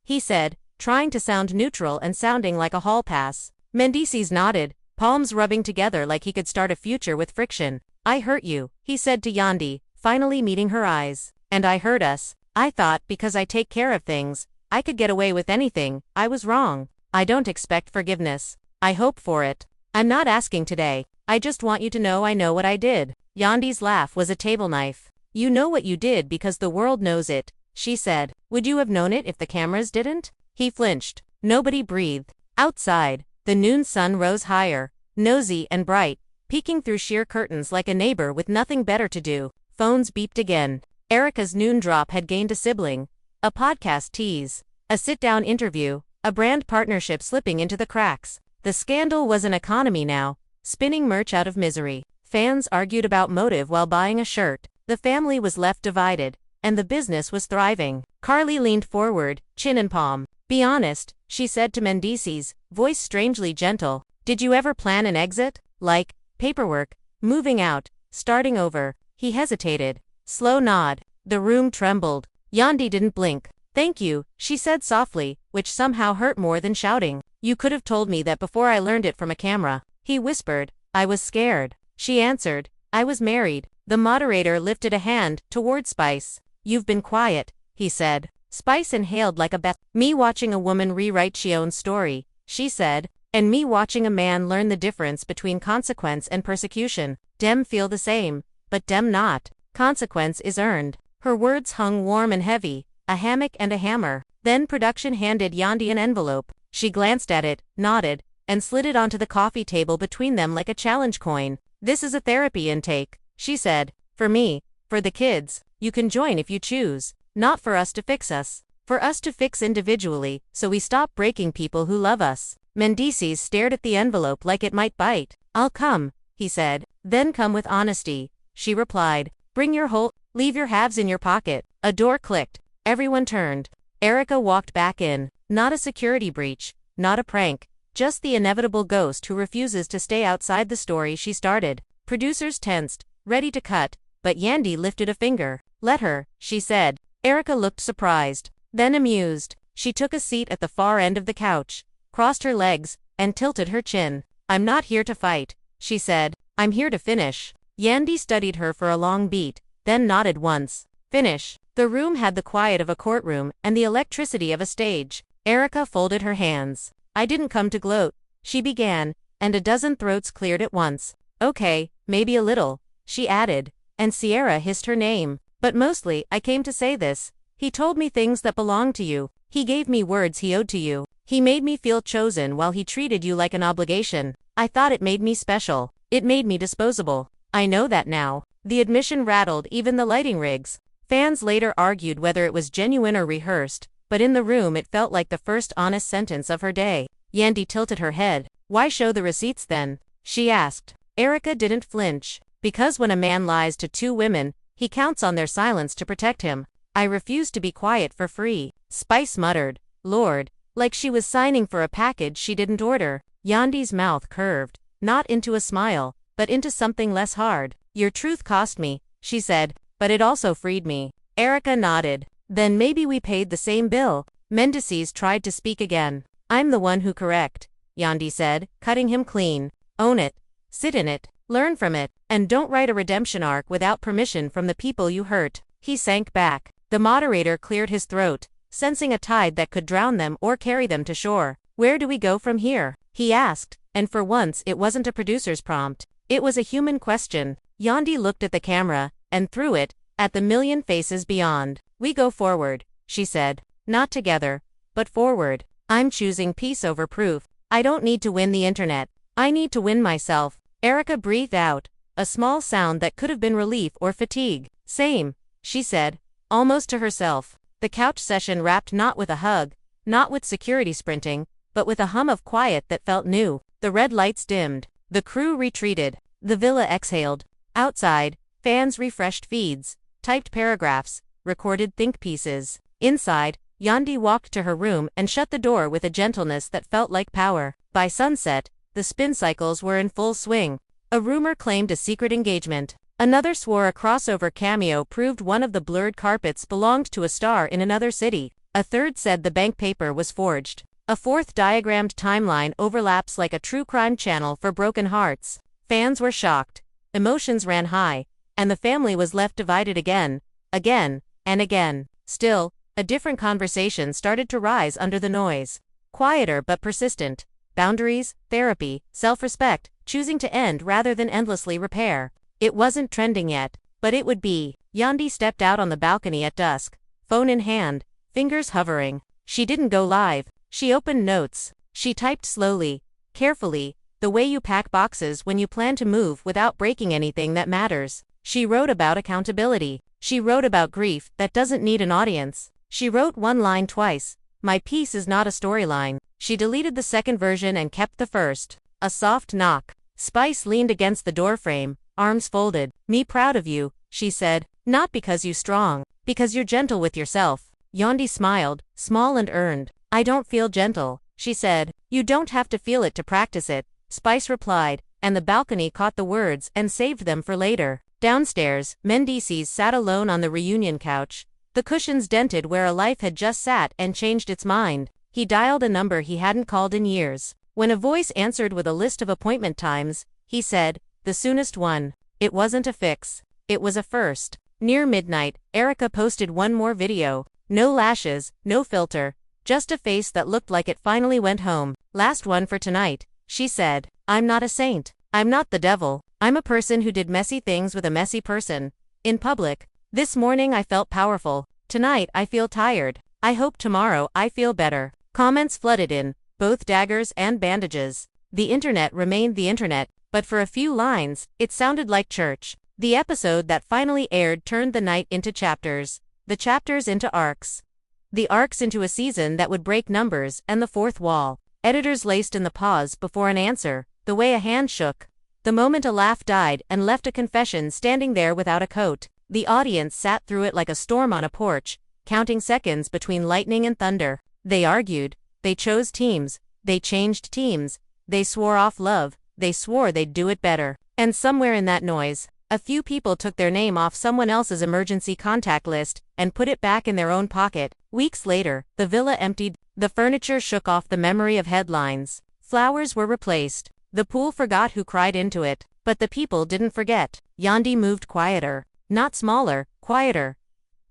Speaker 1: he said, trying to sound neutral and sounding like a hall pass. Mendeecees nodded, palms rubbing together like he could start a future with friction. I hurt you, he said to Yandy, finally meeting her eyes. And I hurt us. I thought because I take care of things, I could get away with anything. I was wrong. I don't expect forgiveness. I hope for it. I'm not asking today. I just want you to know I know what I did. Yandy's laugh was a table knife. You know what you did because the world knows it, she said. Would you have known it if the cameras didn't? He flinched. Nobody breathed. Outside, the noon sun rose higher, nosy and bright, peeking through sheer curtains like a neighbor with nothing better to do. Phones beeped again. Erica's noon drop had gained a sibling. A podcast tease. A sit-down interview. A brand partnership slipping into the cracks. The scandal was an economy now, spinning merch out of misery. Fans argued about motive while buying a shirt. The family was left divided, and the business was thriving. Carly leaned forward, chin in palm. Be honest, she said to Mendeecees, voice strangely gentle. Did you ever plan an exit? Like, paperwork, moving out, starting over? He hesitated. Slow nod. The room trembled. Yandy didn't blink. Thank you, she said softly, which somehow hurt more than shouting. You could have told me that before I learned it from a camera. He whispered. I was scared. She answered. I was married. The moderator lifted a hand toward Spice. You've been quiet, he said. Spice inhaled like a bat. Me watching a woman rewrite Chion's story, she said, and me watching a man learn the difference between consequence and persecution. Dem feel the same, but dem not. Consequence is earned. Her words hung warm and heavy, a hammock and a hammer. Then production handed Yandy an envelope. She glanced at it, nodded, and slid it onto the coffee table between them like a challenge coin. This is a therapy intake, she said. For me, for the kids, you can join if you choose. Not for us to fix us. For us to fix individually, so we stop breaking people who love us. Mendeecees stared at the envelope like it might bite. I'll come, he said. Then come with honesty, she replied. Bring your whole, leave your halves in your pocket. A door clicked. Everyone turned. Erica walked back in. Not a security breach, not a prank, just the inevitable ghost who refuses to stay outside the story she started. Producers tensed, ready to cut, but Yandy lifted a finger. Let her, she said. Erica looked surprised, then amused. She took a seat at the far end of the couch, crossed her legs, and tilted her chin. I'm not here to fight, she said. I'm here to finish. Yandy studied her for a long beat, then nodded once. Finish. The room had the quiet of a courtroom and the electricity of a stage. Erica folded her hands. I didn't come to gloat, she began, and a dozen throats cleared at once. Okay, maybe a little, she added, and Sierra hissed her name. But mostly, I came to say this. He told me things that belonged to you. He gave me words he owed to you. He made me feel chosen while he treated you like an obligation. I thought it made me special. It made me disposable. I know that now. The admission rattled even the lighting rigs. Fans later argued whether it was genuine or rehearsed, but in the room it felt like the first honest sentence of her day. Yandy tilted her head. Why show the receipts then? she asked. Erica didn't flinch. Because when a man lies to two women, he counts on their silence to protect him. I refuse to be quiet for free. Spice muttered. Lord, like she was signing for a package she didn't order. Yandy's mouth curved, not into a smile, but into something less hard. Your truth cost me, she said, but it also freed me. Erica nodded. Then maybe we paid the same bill. Mendeecees tried to speak again. I'm the one who correct, Yandy said, cutting him clean. Own it. Sit in it. Learn from it. And don't write a redemption arc without permission from the people you hurt. He sank back. The moderator cleared his throat, sensing a tide that could drown them or carry them to shore. Where do we go from here? He asked, and for once it wasn't a producer's prompt. It was a human question. Yandy looked at the camera, and through it, at the million faces beyond. We go forward, she said. Not together, but forward. I'm choosing peace over proof. I don't need to win the internet. I need to win myself. Erica breathed out, a small sound that could have been relief or fatigue. Same, she said, almost to herself. The couch session wrapped not with a hug, not with security sprinting, but with a hum of quiet that felt new. The red lights dimmed. The crew retreated. The villa exhaled. Outside, fans refreshed feeds, typed paragraphs, recorded think pieces. Inside, Yandy walked to her room and shut the door with a gentleness that felt like power. By sunset, the spin cycles were in full swing. A rumor claimed a secret engagement. Another swore a crossover cameo proved one of the blurred carpets belonged to a star in another city. A third said the bank paper was forged. A fourth diagrammed timeline overlaps like a true crime channel for broken hearts. Fans were shocked. Emotions ran high, and the family was left divided again, and again. Still, a different conversation started to rise under the noise. Quieter but persistent. Boundaries, therapy, self-respect, choosing to end rather than endlessly repair. It wasn't trending yet, but it would be. Yandy stepped out on the balcony at dusk, phone in hand, fingers hovering. She didn't go live. She opened notes. She typed slowly, carefully, the way you pack boxes when you plan to move without breaking anything that matters. She wrote about accountability. She wrote about grief that doesn't need an audience. She wrote one line twice. My piece is not a storyline. She deleted the second version and kept the first. A soft knock. Spice leaned against the doorframe, arms folded. Me proud of you, she said. Not because you strong, because you're gentle with yourself. Yandy smiled, small and earned. I don't feel gentle, she said. You don't have to feel it to practice it, Spice replied, and the balcony caught the words and saved them for later. Downstairs, Mendeecees sat alone on the reunion couch, the cushions dented where a life had just sat and changed its mind. He dialed a number he hadn't called in years. When a voice answered with a list of appointment times, he said, the soonest one. It wasn't a fix. It was a first. Near midnight, Erica posted one more video. No lashes, no filter, just a face that looked like it finally went home. Last one for tonight, she said. I'm not a saint. I'm not the devil. I'm a person who did messy things with a messy person. In public. This morning I felt powerful. Tonight I feel tired. I hope tomorrow I feel better. Comments flooded in, both daggers and bandages. The internet remained the internet, but for a few lines, it sounded like church. The episode that finally aired turned the night into chapters. The chapters into arcs. The arcs into a season that would break numbers and the fourth wall. Editors laced in the pause before an answer, the way a hand shook. The moment a laugh died and left a confession standing there without a coat. The audience sat through it like a storm on a porch, counting seconds between lightning and thunder. They argued, they chose teams, they changed teams, they swore off love, they swore they'd do it better. And somewhere in that noise, a few people took their name off someone else's emergency contact list and put it back in their own pocket. Weeks later, the villa emptied, the furniture shook off the memory of headlines. Flowers were replaced. The pool forgot who cried into it, but the people didn't forget. Yandy moved quieter. Not smaller, quieter.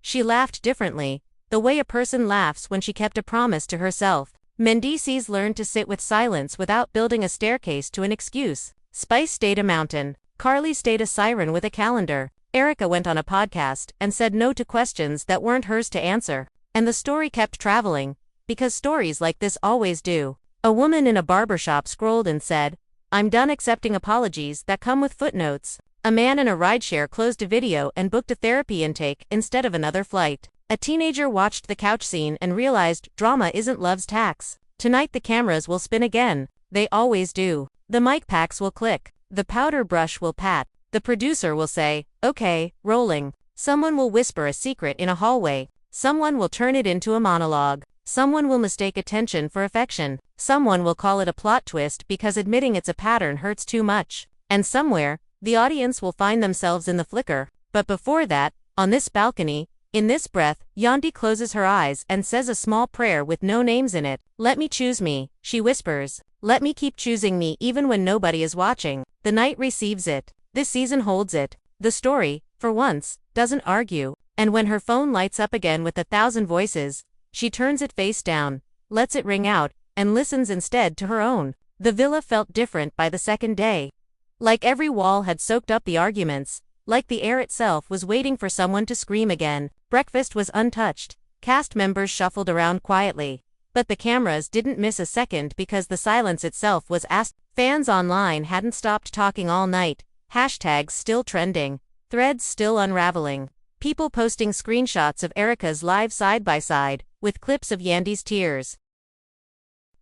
Speaker 1: She laughed differently, the way a person laughs when she kept a promise to herself. Mendeecees learned to sit with silence without building a staircase to an excuse. Spice stayed a mountain. Carly stayed a siren with a calendar. Erica went on a podcast and said no to questions that weren't hers to answer. And the story kept traveling, because stories like this always do. A woman in a barbershop scrolled and said, I'm done accepting apologies that come with footnotes. A man in a rideshare closed a video and booked a therapy intake instead of another flight. A teenager watched the couch scene and realized drama isn't love's tax. Tonight the cameras will spin again. They always do. The mic packs will click. The powder brush will pat. The producer will say, "Okay, rolling." Someone will whisper a secret in a hallway. Someone will turn it into a monologue. Someone will mistake attention for affection. Someone will call it a plot twist because admitting it's a pattern hurts too much. And somewhere, the audience will find themselves in the flicker. But before that, on this balcony, in this breath, Yandy closes her eyes and says a small prayer with no names in it. "Let me choose me," she whispers. "Let me keep choosing me even when nobody is watching." The night receives it. This season holds it. The story, for once, doesn't argue. And when her phone lights up again with 1,000 voices, she turns it face down, lets it ring out, and listens instead to her own. The villa felt different by the second day. Like every wall had soaked up the arguments, like the air itself was waiting for someone to scream again. Breakfast was untouched. Cast members shuffled around quietly. But the cameras didn't miss a second because the silence itself was asked. Fans online hadn't stopped talking all night. Hashtags still trending. Threads still unraveling. People posting screenshots of Erica's live side-by-side, with clips of Yandy's tears.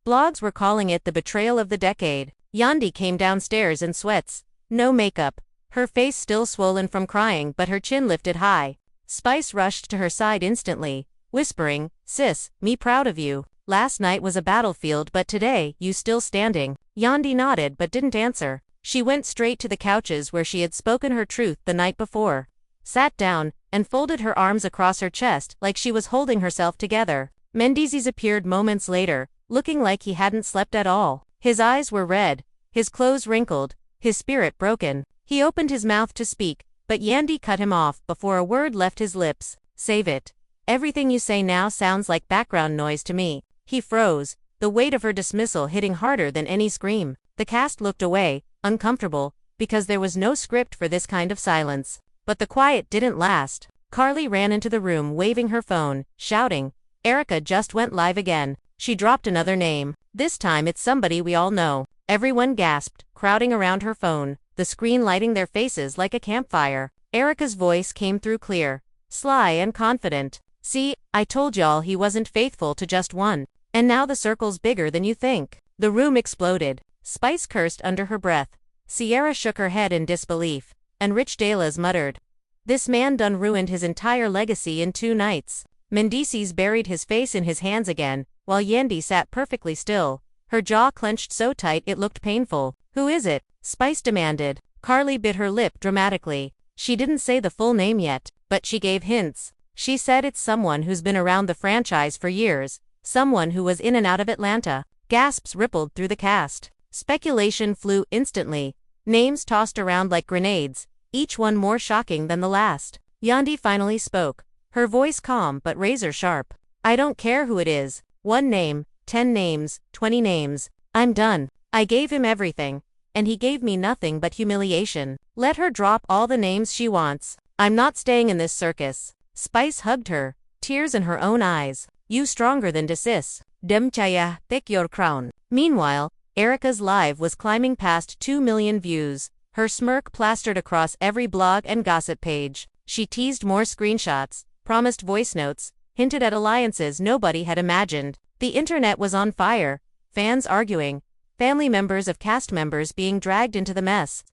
Speaker 1: Blogs were calling it the betrayal of the decade. Yandy came downstairs in sweats. No makeup. Her face still swollen from crying but her chin lifted high. Spice rushed to her side instantly, whispering, "Sis, me proud of you. Last night was a battlefield but today, you still standing." Yandy nodded but didn't answer. She went straight to the couches where she had spoken her truth the night before. Sat down, and folded her arms across her chest like she was holding herself together. Mendeecees appeared moments later, looking like he hadn't slept at all. His eyes were red, his clothes wrinkled, his spirit broken. He opened his mouth to speak, but Yandy cut him off before a word left his lips. "Save it. Everything you say now sounds like background noise to me." He froze, the weight of her dismissal hitting harder than any scream. The cast looked away, uncomfortable, because there was no script for this kind of silence. But the quiet didn't last. Carly ran into the room waving her phone, shouting, "Erica just went live again." She dropped another name. This time it's somebody we all know. Everyone gasped, crowding around her phone, the screen lighting their faces like a campfire. Erica's voice came through clear, sly and confident. "See, I told y'all he wasn't faithful to just one. And now the circle's bigger than you think." The room exploded. Spice cursed under her breath. Sierra shook her head in disbelief. And Rich Dela's muttered, "This man done ruined his entire legacy in 2 nights." Mendeecees buried his face in his hands again, while Yandy sat perfectly still, her jaw clenched so tight it looked painful. "Who is it?" Spice demanded. Carly bit her lip dramatically. She didn't say the full name yet, but she gave hints. She said it's someone who's been around the franchise for years, someone who was in and out of Atlanta. Gasps rippled through the cast. Speculation flew instantly. Names tossed around like grenades, each one more shocking than the last. Yandy finally spoke, her voice calm but razor sharp. "I don't care who it is. 1 name, 10 names, 20 names. I'm done. I gave him everything, and he gave me nothing but humiliation. Let her drop all the names she wants. I'm not staying in this circus." Spice hugged her, tears in her own eyes. "You stronger than Sis. Dem chaya, take your crown." Meanwhile, Erica's live was climbing past 2 million views, her smirk plastered across every blog and gossip page. She teased more screenshots, promised voice notes, hinted at alliances nobody had imagined. The internet was on fire, fans arguing, family members of cast members being dragged into the mess.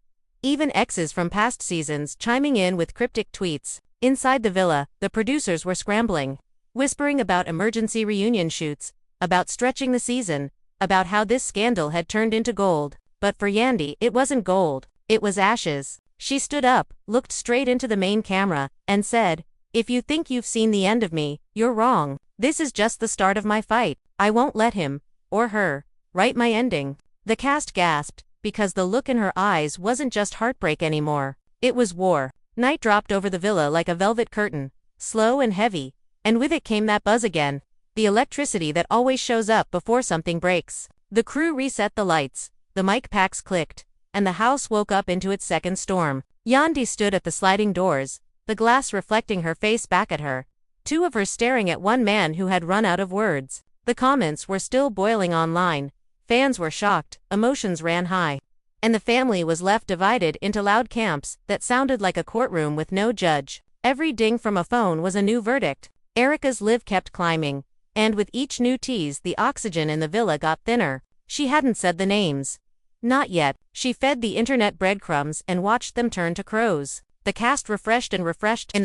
Speaker 1: Even exes from past seasons chiming in with cryptic tweets. Inside the villa, the producers were scrambling, whispering about emergency reunion shoots, about stretching the season, about how this scandal had turned into gold. But for Yandy, it wasn't gold, it was ashes. She stood up, looked straight into the main camera, and said, "If you think you've seen the end of me, you're wrong. This is just the start of my fight. I won't let him, or her, write my ending." The cast gasped, because the look in her eyes wasn't just heartbreak anymore. It was war. Night dropped over the villa like a velvet curtain, slow and heavy, and with it came that buzz again. The electricity that always shows up before something breaks. The crew reset the lights, the mic packs clicked, and the house woke up into its second storm. Yandy stood at the sliding doors, the glass reflecting her face back at her, 2 of her staring at one man who had run out of words. The comments were still boiling online, fans were shocked, emotions ran high, and the family was left divided into loud camps that sounded like a courtroom with no judge. Every ding from a phone was a new verdict. Erica's live kept climbing, and with each new tease the oxygen in the villa got thinner. She hadn't said the names. Not yet. She fed the internet breadcrumbs and watched them turn to crows. The cast refreshed and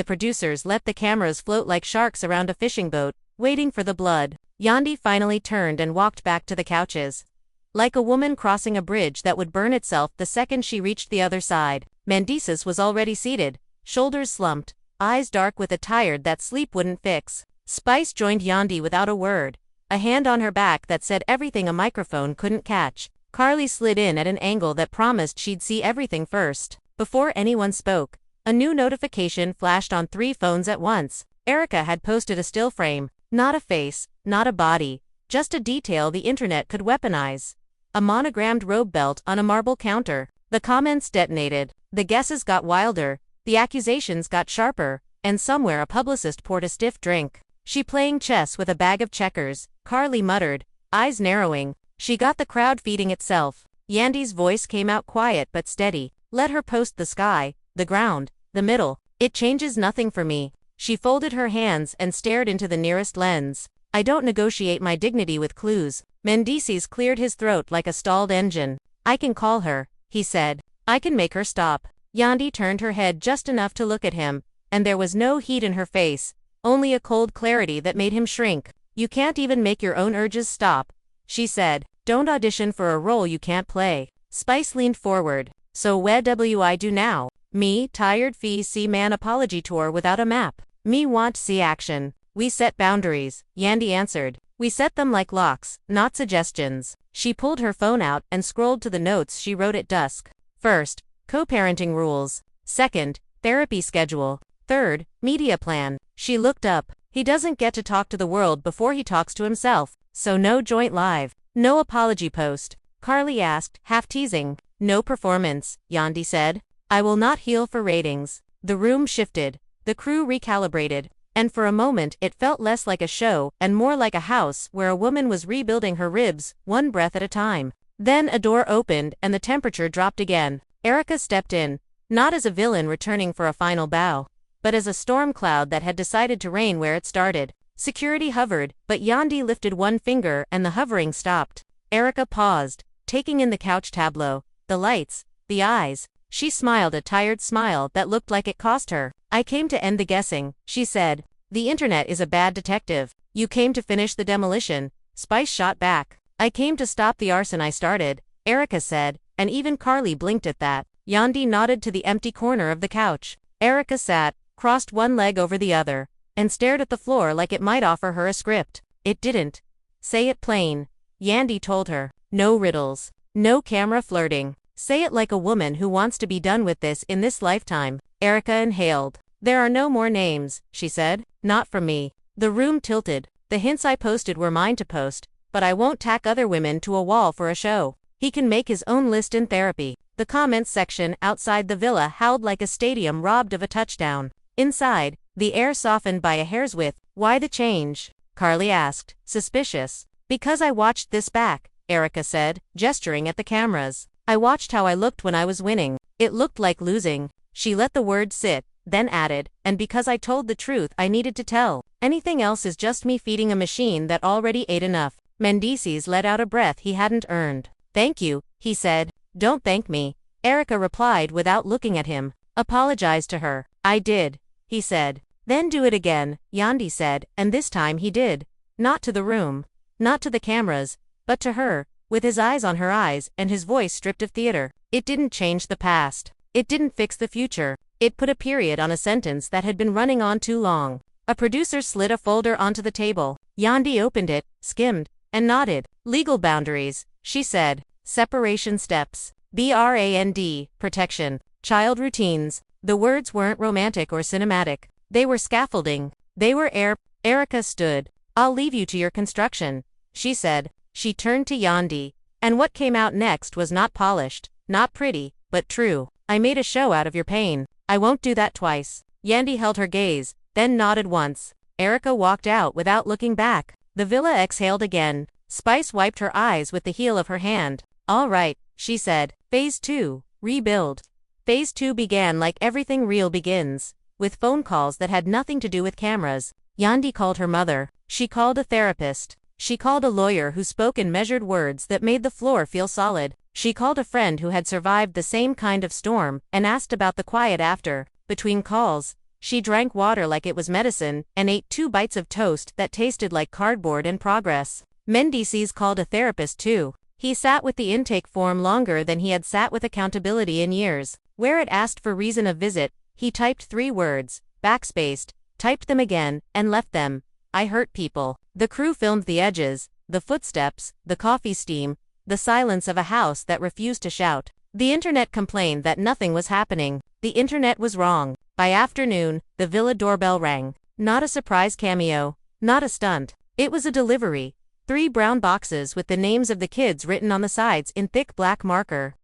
Speaker 1: the producers let the cameras float like sharks around a fishing boat, waiting for the blood. Yandy finally turned and walked back to the couches. Like a woman crossing a bridge that would burn itself the second she reached the other side. Mendeecees was already seated, shoulders slumped, eyes dark with a tired that sleep wouldn't fix. Spice joined Yandy without a word, a hand on her back that said everything a microphone couldn't catch. Carly slid in at an angle that promised she'd see everything first. Before anyone spoke, a new notification flashed on 3 phones at once. Erica had posted a still frame, not a face, not a body, just a detail the internet could weaponize. A monogrammed robe belt on a marble counter. The comments detonated, the guesses got wilder, the accusations got sharper, and somewhere a publicist poured a stiff drink. She playing chess with a bag of checkers, Carly muttered, eyes narrowing. She got the crowd feeding itself. Yandy's voice came out quiet but steady. Let her post the sky, the ground, the middle. It changes nothing for me. She folded her hands and stared into the nearest lens. I don't negotiate my dignity with clues. Mendeecees cleared his throat like a stalled engine. I can call her, he said. I can make her stop. Yandy turned her head just enough to look at him, and there was no heat in her face, only a cold clarity that made him shrink. You can't even make your own urges stop, she said. Don't audition for a role you can't play. Spice leaned forward. So where I do now? Me, tired see man apology tour without a map. Me want see action. We set boundaries, Yandy answered. We set them like locks, not suggestions. She pulled her phone out and scrolled to the notes she wrote at dusk. First, co-parenting rules. Second, therapy schedule. Third, media plan. She looked up. He doesn't get to talk to the world before he talks to himself. So no joint live. No apology post. Carly asked, half teasing. No performance, Yandy said. I will not heal for ratings. The room shifted. The crew recalibrated. And for a moment it felt less like a show and more like a house where a woman was rebuilding her ribs, one breath at a time. Then a door opened and the temperature dropped again. Erica stepped in, not as a villain returning for a final bow, but as a storm cloud that had decided to rain where it started. Security hovered, but Yandy lifted one finger and the hovering stopped. Erica paused, taking in the couch tableau, the lights, the eyes. She smiled a tired smile that looked like it cost her. I came to end the guessing, she said. The internet is a bad detective. You came to finish the demolition, Spice shot back. I came to stop the arson I started, Erica said, and even Carly blinked at that. Yandy nodded to the empty corner of the couch. Erica sat, crossed one leg over the other, and stared at the floor like it might offer her a script. It didn't. Say it plain, Yandy told her. No riddles. No camera flirting. Say it like a woman who wants to be done with this in this lifetime. Erica inhaled. There are no more names, she said. Not from me. The room tilted. The hints I posted were mine to post, but I won't tack other women to a wall for a show. He can make his own list in therapy. The comments section outside the villa howled like a stadium robbed of a touchdown. Inside, the air softened by a hair's width. Why the change? Carly asked, suspicious. Because I watched this back, Erica said, gesturing at the cameras. I watched how I looked when I was winning. It looked like losing. She let the word sit, then added, and because I told the truth I needed to tell. Anything else is just me feeding a machine that already ate enough. Mendeecees let out a breath he hadn't earned. Thank you, he said. Don't thank me, Erica replied without looking at him. Apologize to her. I did, he said. Then do it again, Yandy said, and this time he did. Not to the room, not to the cameras, but to her, with his eyes on her eyes and his voice stripped of theater. It didn't change the past. It didn't fix the future. It put a period on a sentence that had been running on too long. A producer slid a folder onto the table. Yandy opened it, skimmed, and nodded. Legal boundaries, she said. Separation steps. BRAND, protection. Child routines. The words weren't romantic or cinematic. They were scaffolding. They were air. Erica stood. I'll leave you to your construction, she said. She turned to Yandy. And what came out next was not polished, not pretty, but true. I made a show out of your pain. I won't do that twice. Yandy held her gaze, then nodded once. Erica walked out without looking back. The villa exhaled again. Spice wiped her eyes with the heel of her hand. All right, she said. Phase 2, rebuild. Phase 2 began like everything real begins, with phone calls that had nothing to do with cameras. Yandy called her mother. She called a therapist. She called a lawyer who spoke in measured words that made the floor feel solid. She called a friend who had survived the same kind of storm and asked about the quiet after. Between calls, she drank water like it was medicine and ate 2 bites of toast that tasted like cardboard and progress. Mendeecees called a therapist too. He sat with the intake form longer than he had sat with accountability in years. Where it asked for reason of visit, he typed 3 words, backspaced, typed them again, and left them. I hurt people. The crew filmed the edges, the footsteps, the coffee steam, the silence of a house that refused to shout. The internet complained that nothing was happening. The internet was wrong. By afternoon, the villa doorbell rang. Not a surprise cameo. Not a stunt. It was a delivery. 3 brown boxes with the names of the kids written on the sides in thick black marker.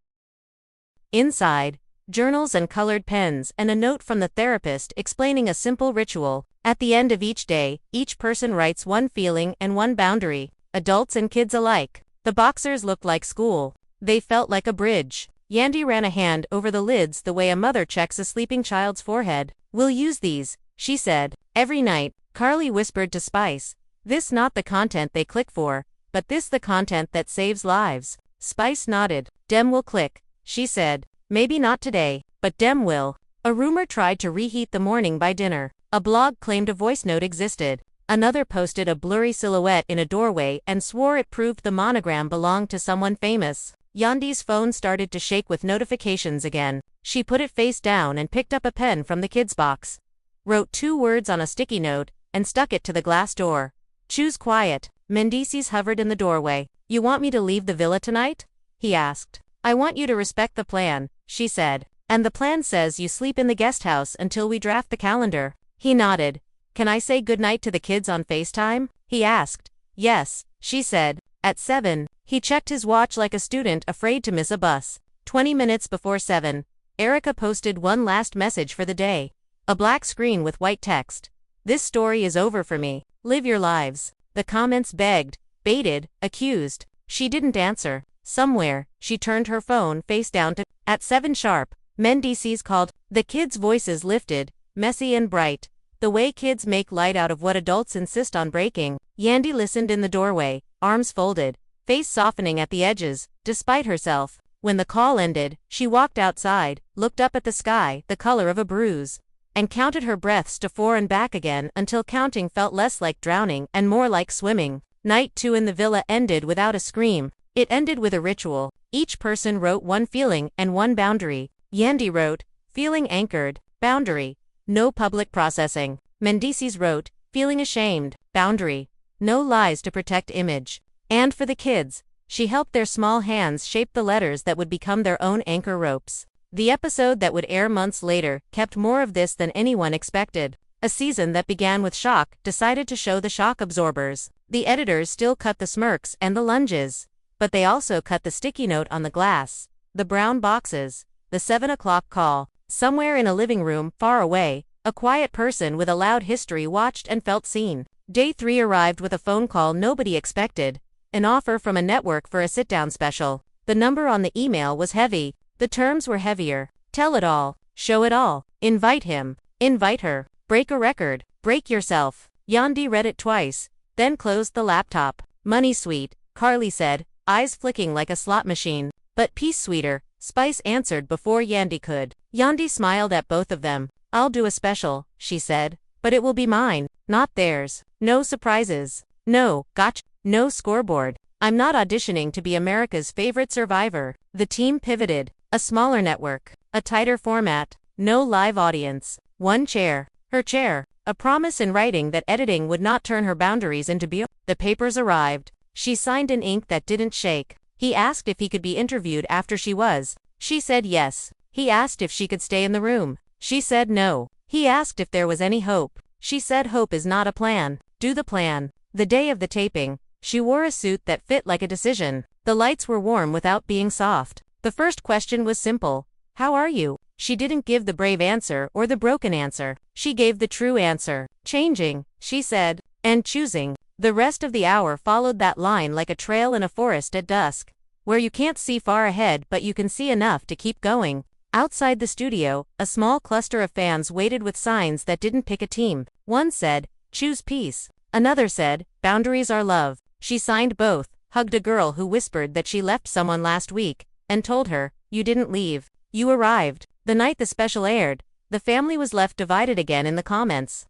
Speaker 1: Inside, journals and colored pens and a note from the therapist explaining a simple ritual. At the end of each day, each person writes 1 feeling and 1 boundary. Adults and kids alike. The boxers looked like school. They felt like a bridge. Yandy ran a hand over the lids the way a mother checks a sleeping child's forehead. We'll use these, she said. Every night, Carly whispered to Spice. This not the content they click for, but this the content that saves lives. Spice nodded. Dem will click, she said. Maybe not today, but Dem will. A rumor tried to reheat the morning by dinner. A blog claimed a voice note existed. Another posted a blurry silhouette in a doorway and swore it proved the monogram belonged to someone famous. Yandy's phone started to shake with notifications again. She put it face down and picked up a pen from the kids' box. Wrote 2 words on a sticky note and stuck it to the glass door. Choose quiet. Mendeecees hovered in the doorway. You want me to leave the villa tonight? He asked. I want you to respect the plan, she said. And the plan says you sleep in the guest house until we draft the calendar. He nodded. Can I say goodnight to the kids on FaceTime? He asked. Yes, she said. At 7, he checked his watch like a student afraid to miss a bus. 20 minutes before 7, Erica posted one last message for the day. A black screen with white text. This story is over for me. Live your lives. The comments begged, baited, accused. She didn't answer. Somewhere, she turned her phone face down to. At 7 sharp, Mendeecees called. The kids' voices lifted, messy and bright. The way kids make light out of what adults insist on breaking. Yandy listened in the doorway, arms folded, face softening at the edges, despite herself. When the call ended, she walked outside, looked up at the sky, the color of a bruise, and counted her breaths to 4 and back again until counting felt less like drowning and more like swimming. Night 2 in the villa ended without a scream. It ended with a ritual. Each person wrote 1 feeling and 1 boundary. Yandy wrote, feeling anchored, boundary. No public processing. Mendeecees wrote, feeling ashamed, boundary. No lies to protect image. And for the kids, she helped their small hands shape the letters that would become their own anchor ropes. The episode that would air months later kept more of this than anyone expected. A season that began with shock decided to show the shock absorbers. The editors still cut the smirks and the lunges. But they also cut the sticky note on the glass, the brown boxes, the 7 o'clock call. Somewhere in a living room, far away, a quiet person with a loud history watched and felt seen. Day 3 arrived with a phone call nobody expected. An offer from a network for a sit-down special. The number on the email was heavy. The terms were heavier. Tell it all. Show it all. Invite him. Invite her. Break a record. Break yourself. Yandy read it twice, then closed the laptop. Money sweet, Carly said, eyes flicking like a slot machine. But peace sweeter, Spice answered before Yandy could. Yandy smiled at both of them. I'll do a special, she said. But it will be mine, not theirs. No surprises. No, gotcha. No scoreboard. I'm not auditioning to be America's favorite survivor. The team pivoted. A smaller network. A tighter format. No live audience. 1 chair. Her chair. A promise in writing that editing would not turn her boundaries into beer. The papers arrived. She signed in ink that didn't shake. He asked if he could be interviewed after she was. She said yes. He asked if she could stay in the room. She said no. He asked if there was any hope. She said hope is not a plan. Do the plan. The day of the taping, she wore a suit that fit like a decision. The lights were warm without being soft. The first question was simple. How are you? She didn't give the brave answer or the broken answer. She gave the true answer. Changing, she said, and choosing. The rest of the hour followed that line like a trail in a forest at dusk, where you can't see far ahead but you can see enough to keep going. Outside the studio, a small cluster of fans waited with signs that didn't pick a team. One said, choose peace. Another said, boundaries are love. She signed both, hugged a girl who whispered that she left someone last week, and told her, "You didn't leave. You arrived." The night the special aired, the family was left divided again in the comments.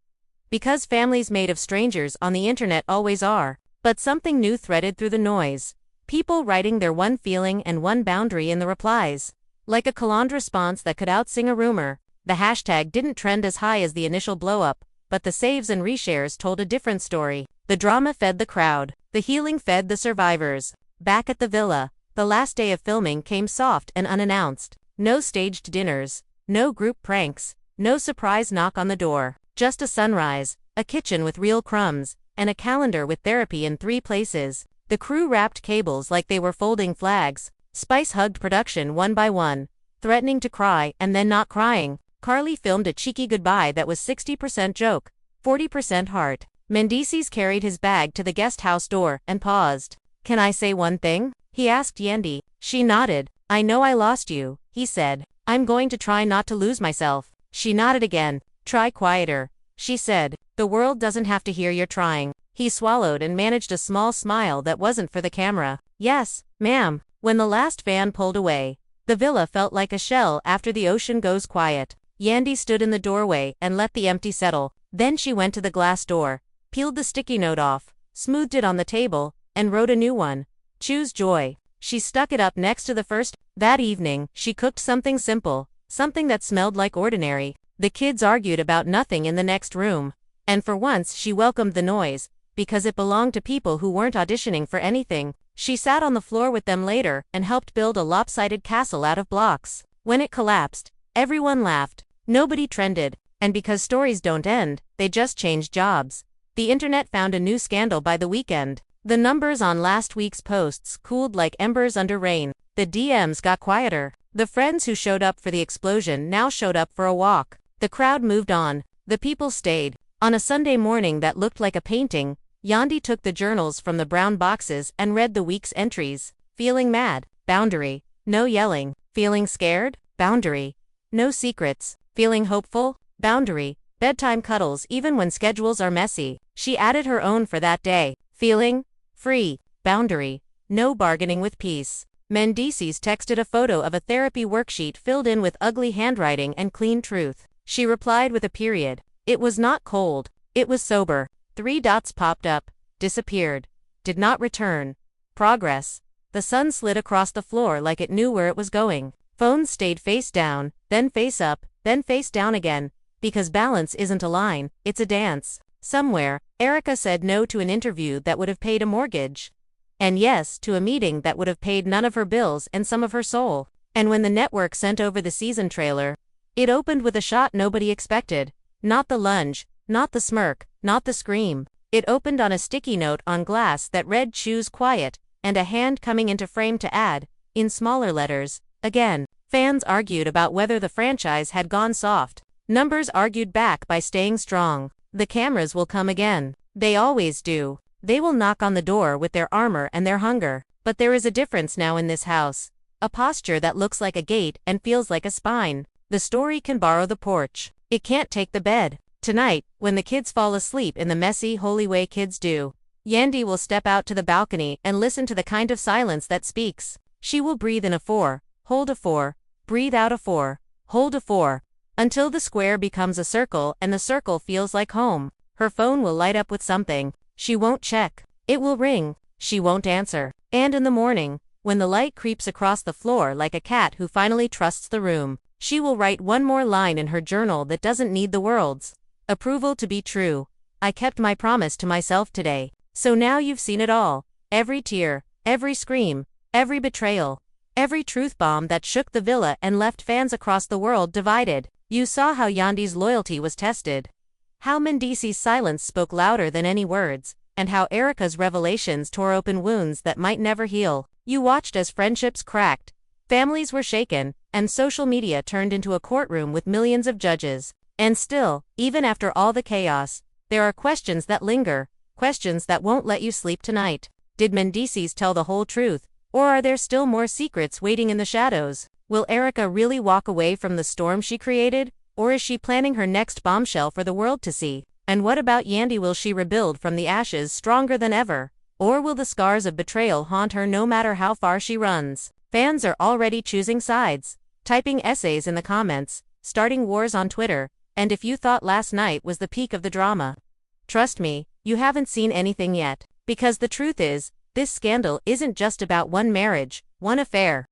Speaker 1: Because families made of strangers on the internet always are. But something new threaded through the noise. People writing their one feeling and one boundary in the replies. Like a canned response that could outsing a rumor, the hashtag didn't trend as high as the initial blow-up, but the saves and reshares told a different story. The drama fed the crowd. The healing fed the survivors. Back at the villa, the last day of filming came soft and unannounced. No staged dinners, no group pranks, no surprise knock on the door. Just a sunrise, a kitchen with real crumbs, and a calendar with therapy in 3 places. The crew wrapped cables like they were folding flags. Spice hugged production one by one, threatening to cry and then not crying. Carly filmed a cheeky goodbye that was 60% joke, 40% heart. Mendeecees carried his bag to the guest house door and paused. "Can I say one thing?" he asked Yandy. She nodded. "I know I lost you," he said. "I'm going to try not to lose myself." She nodded again. "Try quieter," she said. "The world doesn't have to hear you're trying." He swallowed and managed a small smile that wasn't for the camera. "Yes, ma'am." When the last van pulled away, the villa felt like a shell after the ocean goes quiet. Yandy stood in the doorway and let the empty settle. Then she went to the glass door, peeled the sticky note off, smoothed it on the table, and wrote a new one. "Choose joy." She stuck it up next to the first. That evening, she cooked something simple, something that smelled like ordinary. The kids argued about nothing in the next room. And for once she welcomed the noise, because it belonged to people who weren't auditioning for anything. She sat on the floor with them later and helped build a lopsided castle out of blocks. When it collapsed, everyone laughed. Nobody trended, and because stories don't end, they just change jobs. The internet found a new scandal by the weekend. The numbers on last week's posts cooled like embers under rain. The DMs got quieter. The friends who showed up for the explosion now showed up for a walk. The crowd moved on. The people stayed. On a Sunday morning that looked like a painting, Yandy took the journals from the brown boxes and read the week's entries. Feeling mad? Boundary. No yelling. Feeling scared? Boundary. No secrets. Feeling hopeful? Boundary. Bedtime cuddles even when schedules are messy. She added her own for that day. Feeling free. Boundary. No bargaining with peace. Mendeecees texted a photo of a therapy worksheet filled in with ugly handwriting and clean truth. She replied with a period. It was not cold. It was sober. 3 dots popped up. Disappeared. Did not return. Progress. The sun slid across the floor like it knew where it was going. Phones stayed face down, then face up, then face down again. Because balance isn't a line, it's a dance. Somewhere, Erica said no to an interview that would have paid a mortgage. And yes to a meeting that would have paid none of her bills and some of her soul. And when the network sent over the season trailer, it opened with a shot nobody expected. Not the lunge, not the smirk, not the scream. It opened on a sticky note on glass that read "Choose quiet," and a hand coming into frame to add, in smaller letters, "Again." Fans argued about whether the franchise had gone soft. Numbers argued back by staying strong. The cameras will come again. They always do. They will knock on the door with their armor and their hunger. But there is a difference now in this house. A posture that looks like a gate and feels like a spine. The story can borrow the porch. It can't take the bed. Tonight, when the kids fall asleep in the messy, holy way kids do, Yandy will step out to the balcony and listen to the kind of silence that speaks. She will breathe in a 4, hold a 4, breathe out a 4, hold a 4, until the square becomes a circle and the circle feels like home. Her phone will light up with something. She won't check. It will ring. She won't answer. And in the morning, when the light creeps across the floor like a cat who finally trusts the room, she will write one more line in her journal that doesn't need the world's approval to be true. I kept my promise to myself today. So now you've seen it all. Every tear, every scream, every betrayal, every truth bomb that shook the villa and left fans across the world divided. You saw how Yandy's loyalty was tested. How Mendeecees' silence spoke louder than any words, and how Erica's revelations tore open wounds that might never heal. You watched as friendships cracked, families were shaken, and social media turned into a courtroom with millions of judges. And still, even after all the chaos, there are questions that linger, questions that won't let you sleep tonight. Did Mendeecees tell the whole truth, or are there still more secrets waiting in the shadows? Will Erica really walk away from the storm she created, or is she planning her next bombshell for the world to see? And what about Yandy? Will she rebuild from the ashes stronger than ever? Or will the scars of betrayal haunt her no matter how far she runs? Fans are already choosing sides, typing essays in the comments, starting wars on Twitter, and if you thought last night was the peak of the drama, trust me, you haven't seen anything yet. Because the truth is, this scandal isn't just about one marriage, one affair.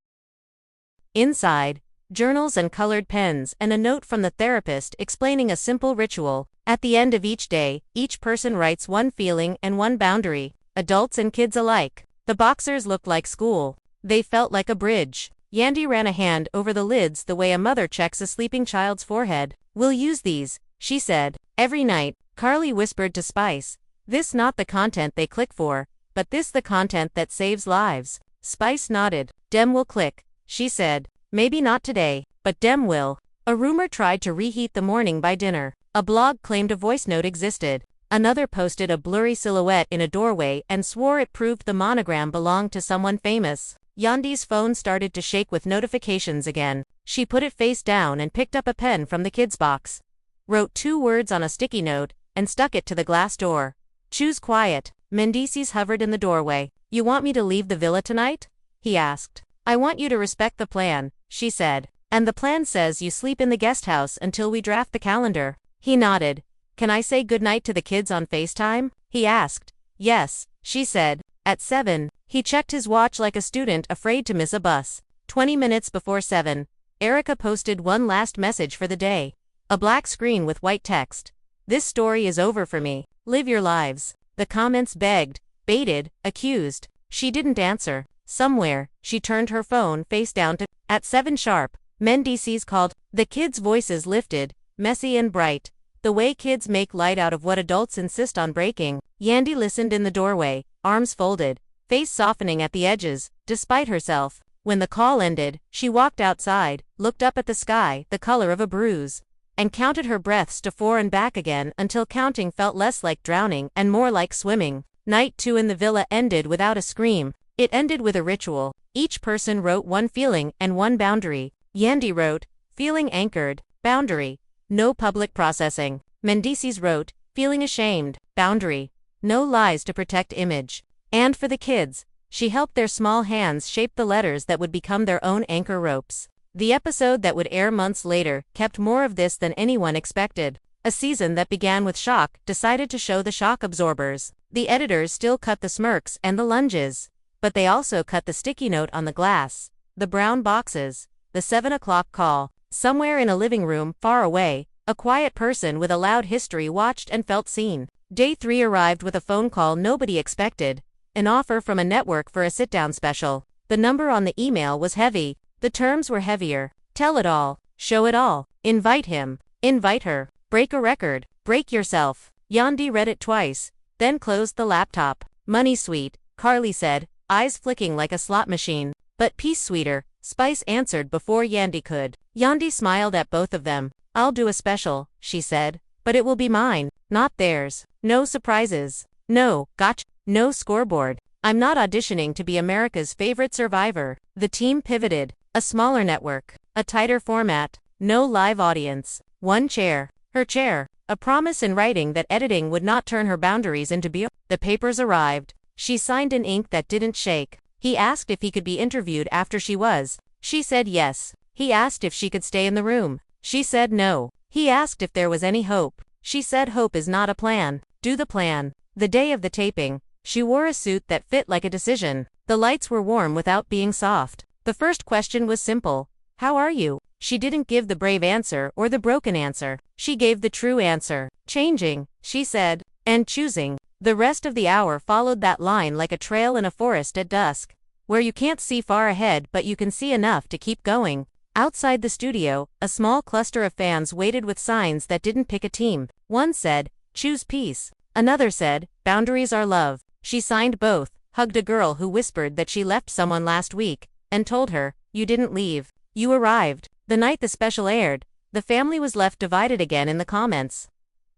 Speaker 1: Inside, journals and colored pens and a note from the therapist explaining a simple ritual. At the end of each day, each person writes one feeling and one boundary, adults and kids alike. The boxers looked like school. They felt like a bridge. Yandy ran a hand over the lids the way a mother checks a sleeping child's forehead. "We'll use these," she said. Every night, Carly whispered to Spice. "This not the content they click for, but this the content that saves lives." Spice nodded. "Dem will click," she said. "Maybe not today, but Dem will." A rumor tried to reheat the morning by dinner. A blog claimed a voice note existed. Another posted a blurry silhouette in a doorway and swore it proved the monogram belonged to someone famous. Yandy's phone started to shake with notifications again. She put it face down and picked up a pen from the kids' box, wrote 2 words on a sticky note, and stuck it to the glass door. "Choose quiet." Mendeecees hovered in the doorway. "You want me to leave the villa tonight?" he asked. "I want you to respect the plan," she said. "And the plan says you sleep in the guest house until we draft the calendar." He nodded. "Can I say goodnight to the kids on FaceTime?" he asked. "Yes," she said. At 7, he checked his watch like a student afraid to miss a bus. 20 minutes before 7, Erica posted one last message for the day. A black screen with white text. "This story is over for me. Live your lives." The comments begged, baited, accused. She didn't answer. Somewhere, she turned her phone face down to. At 7 sharp, Mendeecees called. The kids' voices lifted, messy and bright, the way kids make light out of what adults insist on breaking. Yandy listened in the doorway, arms folded, face softening at the edges, despite herself. When the call ended, she walked outside, looked up at the sky, the color of a bruise, and counted her breaths to 4 and back again until counting felt less like drowning and more like swimming. Night 2 in the villa ended without a scream. It ended with a ritual. Each person wrote one feeling and one boundary. Yandy wrote, "Feeling anchored, boundary, no public processing." Mendeecees wrote, "Feeling ashamed, boundary, no lies to protect image." And for the kids, she helped their small hands shape the letters that would become their own anchor ropes. The episode that would air months later kept more of this than anyone expected. A season that began with shock decided to show the shock absorbers. The editors still cut the smirks and the lunges, but they also cut the sticky note on the glass, the brown boxes, the 7 o'clock call. Somewhere in a living room far away, a quiet person with a loud history watched and felt seen. Day 3 arrived with a phone call nobody expected, an offer from a network for a sit-down special. The number on the email was heavy, the terms were heavier. Tell it all, show it all, invite him, invite her, break a record, break yourself. Yandy read it twice, then closed the laptop. "Money sweet," Carly said, eyes flicking like a slot machine. "But peace sweeter," Spice answered before Yandy could. Yandy smiled at both of them. "I'll do a special," she said, "but it will be mine, not theirs. No surprises. No, gotcha. No scoreboard. I'm not auditioning to be America's favorite survivor." The team pivoted. A smaller network. A tighter format. No live audience. One chair. Her chair. A promise in writing that editing would not turn her boundaries into beer. The papers arrived. She signed in ink that didn't shake. He asked if he could be interviewed after she was. She said yes. He asked if she could stay in the room. She said no. He asked if there was any hope. She said hope is not a plan. Do the plan. The day of the taping, she wore a suit that fit like a decision. The lights were warm without being soft. The first question was simple. "How are you?" She didn't give the brave answer or the broken answer. She gave the true answer. "Changing," she said, "and choosing." The rest of the hour followed that line like a trail in a forest at dusk, where you can't see far ahead but you can see enough to keep going. Outside the studio, a small cluster of fans waited with signs that didn't pick a team. One said, "Choose peace." Another said, "Boundaries are love." She signed both, hugged a girl who whispered that she left someone last week, and told her, "You didn't leave. You arrived." The night the special aired, the family was left divided again in the comments.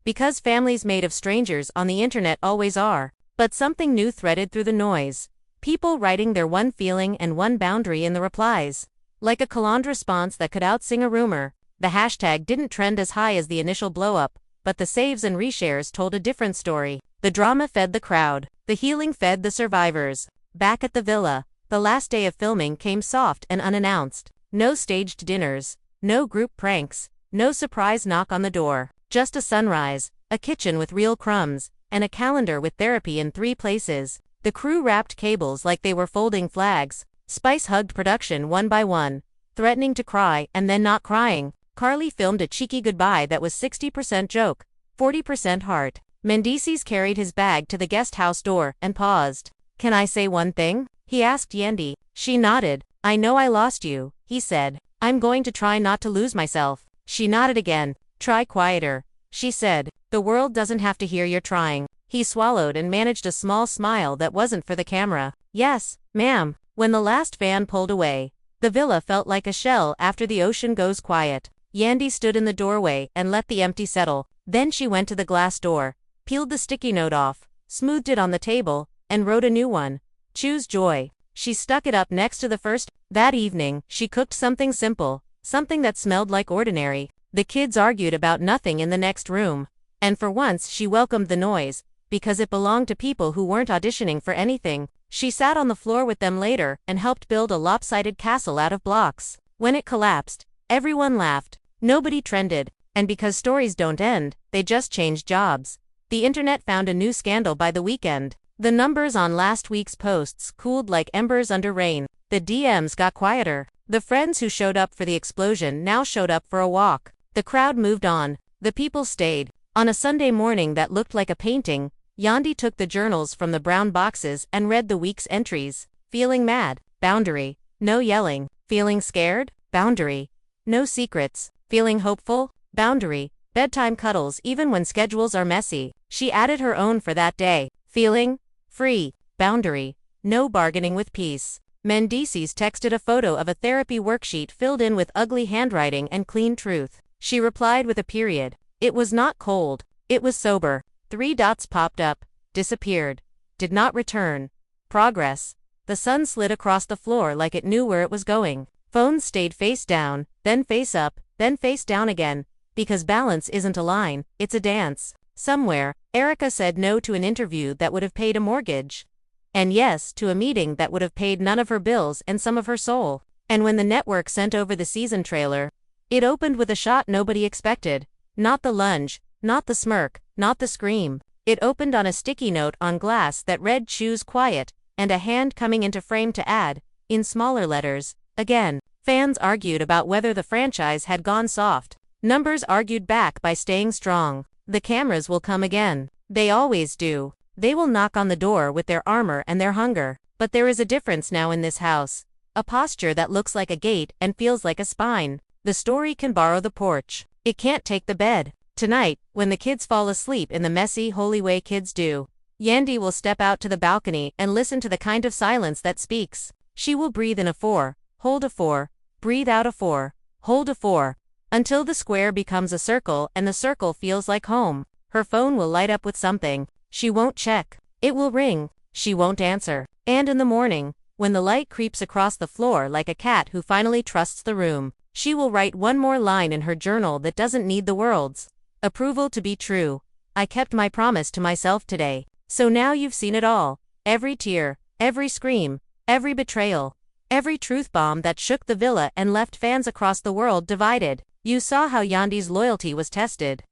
Speaker 1: Because families made of strangers on the internet always are. But something new threaded through the noise. People writing their one feeling and one boundary in the replies. Like a canned response that could outsing a rumor, the hashtag didn't trend as high as the initial blow-up, but the saves and reshares told a different story. The drama fed the crowd. The healing fed the survivors. Back at the villa, The last day of filming came soft and unannounced. No staged dinners, no group pranks, no surprise knock on the door. Just a sunrise, a kitchen with real crumbs, and a calendar with therapy in 3 places. The crew wrapped cables like they were folding flags. Spice hugged production one by one, threatening to cry and then not crying. Carly filmed a cheeky goodbye that was 60% joke, 40% heart. Mendeecees carried his bag to the guest house door and paused. "Can I say one thing?" he asked Yandy. She nodded. "I know I lost you," he said. "I'm going to try not to lose myself." She nodded again. "Try quieter," she said. "The world doesn't have to hear you're trying." He swallowed and managed a small smile that wasn't for the camera. "Yes, ma'am." When the last fan pulled away, the villa felt like a shell after the ocean goes quiet. Yandy stood in the doorway and let the empty settle. Then she went to the glass door, peeled the sticky note off, smoothed it on the table, and wrote a new one. "Choose joy." She stuck it up next to the first. That evening, she cooked something simple, something that smelled like ordinary. The kids argued about nothing in the next room. And for once she welcomed the noise, because it belonged to people who weren't auditioning for anything. She sat on the floor with them later and helped build a lopsided castle out of blocks. When it collapsed, everyone laughed. Nobody trended. And because stories don't end, they just change jobs. The internet found a new scandal by the weekend. The numbers on last week's posts cooled like embers under rain. The DMs got quieter. The friends who showed up for the explosion now showed up for a walk. The crowd moved on. The people stayed. On a Sunday morning that looked like a painting, Yandy took the journals from the brown boxes and read the week's entries. Feeling mad? Boundary. No yelling. Feeling scared? Boundary. No secrets. Feeling hopeful? Boundary. Bedtime cuddles even when schedules are messy. She added her own for that day. Feeling free. Boundary. No bargaining with peace. Mendeecees texted a photo of a therapy worksheet filled in with ugly handwriting and clean truth. She replied with a period. It was not cold. It was sober. 3 dots popped up, disappeared, did not return. Progress. The sun slid across the floor like it knew where it was going. Phones stayed face down, then face up, then face down again, because balance isn't a line, it's a dance. Somewhere, Erica said no to an interview that would have paid a mortgage. And yes to a meeting that would have paid none of her bills and some of her soul. And when the network sent over the season trailer, it opened with a shot nobody expected. Not the lunge, not the smirk, not the scream. It opened on a sticky note on glass that read "Choose quiet," and a hand coming into frame to add, in smaller letters, "Again." Fans argued about whether the franchise had gone soft. Numbers argued back by staying strong. The cameras will come again. They always do. They will knock on the door with their armor and their hunger. But there is a difference now in this house. A posture that looks like a gate and feels like a spine. The story can borrow the porch. It can't take the bed. Tonight, when the kids fall asleep in the messy, holy way kids do, Yandy will step out to the balcony and listen to the kind of silence that speaks. She will breathe in a 4, hold a 4, breathe out a 4, hold a 4, until the square becomes a circle and the circle feels like home. Her phone will light up with something. She won't check. It will ring. She won't answer. And in the morning, when the light creeps across the floor like a cat who finally trusts the room, she will write one more line in her journal that doesn't need the world's approval to be true. I kept my promise to myself today. So now you've seen it all. Every tear, every scream, every betrayal, every truth bomb that shook the villa and left fans across the world divided. You saw how Yandy's loyalty was tested.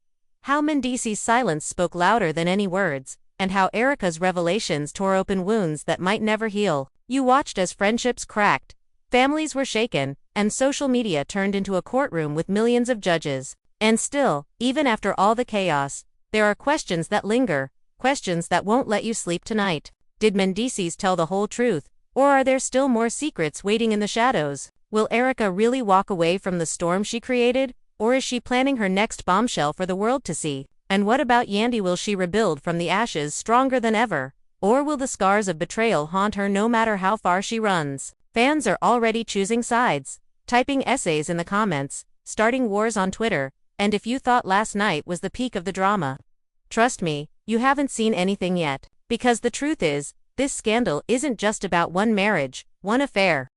Speaker 1: How Mendeecees' silence spoke louder than any words, and how Erica's revelations tore open wounds that might never heal. You watched as friendships cracked, families were shaken, and social media turned into a courtroom with millions of judges. And still, even after all the chaos, there are questions that linger, questions that won't let you sleep tonight. Did Mendeecees tell the whole truth, or are there still more secrets waiting in the shadows? Will Erica really walk away from the storm she created, or is she planning her next bombshell for the world to see? And what about Yandy? Will she rebuild from the ashes stronger than ever? Or will the scars of betrayal haunt her no matter how far she runs? Fans are already choosing sides, typing essays in the comments, starting wars on Twitter, and if you thought last night was the peak of the drama, trust me, you haven't seen anything yet. Because the truth is, this scandal isn't just about one marriage, one affair.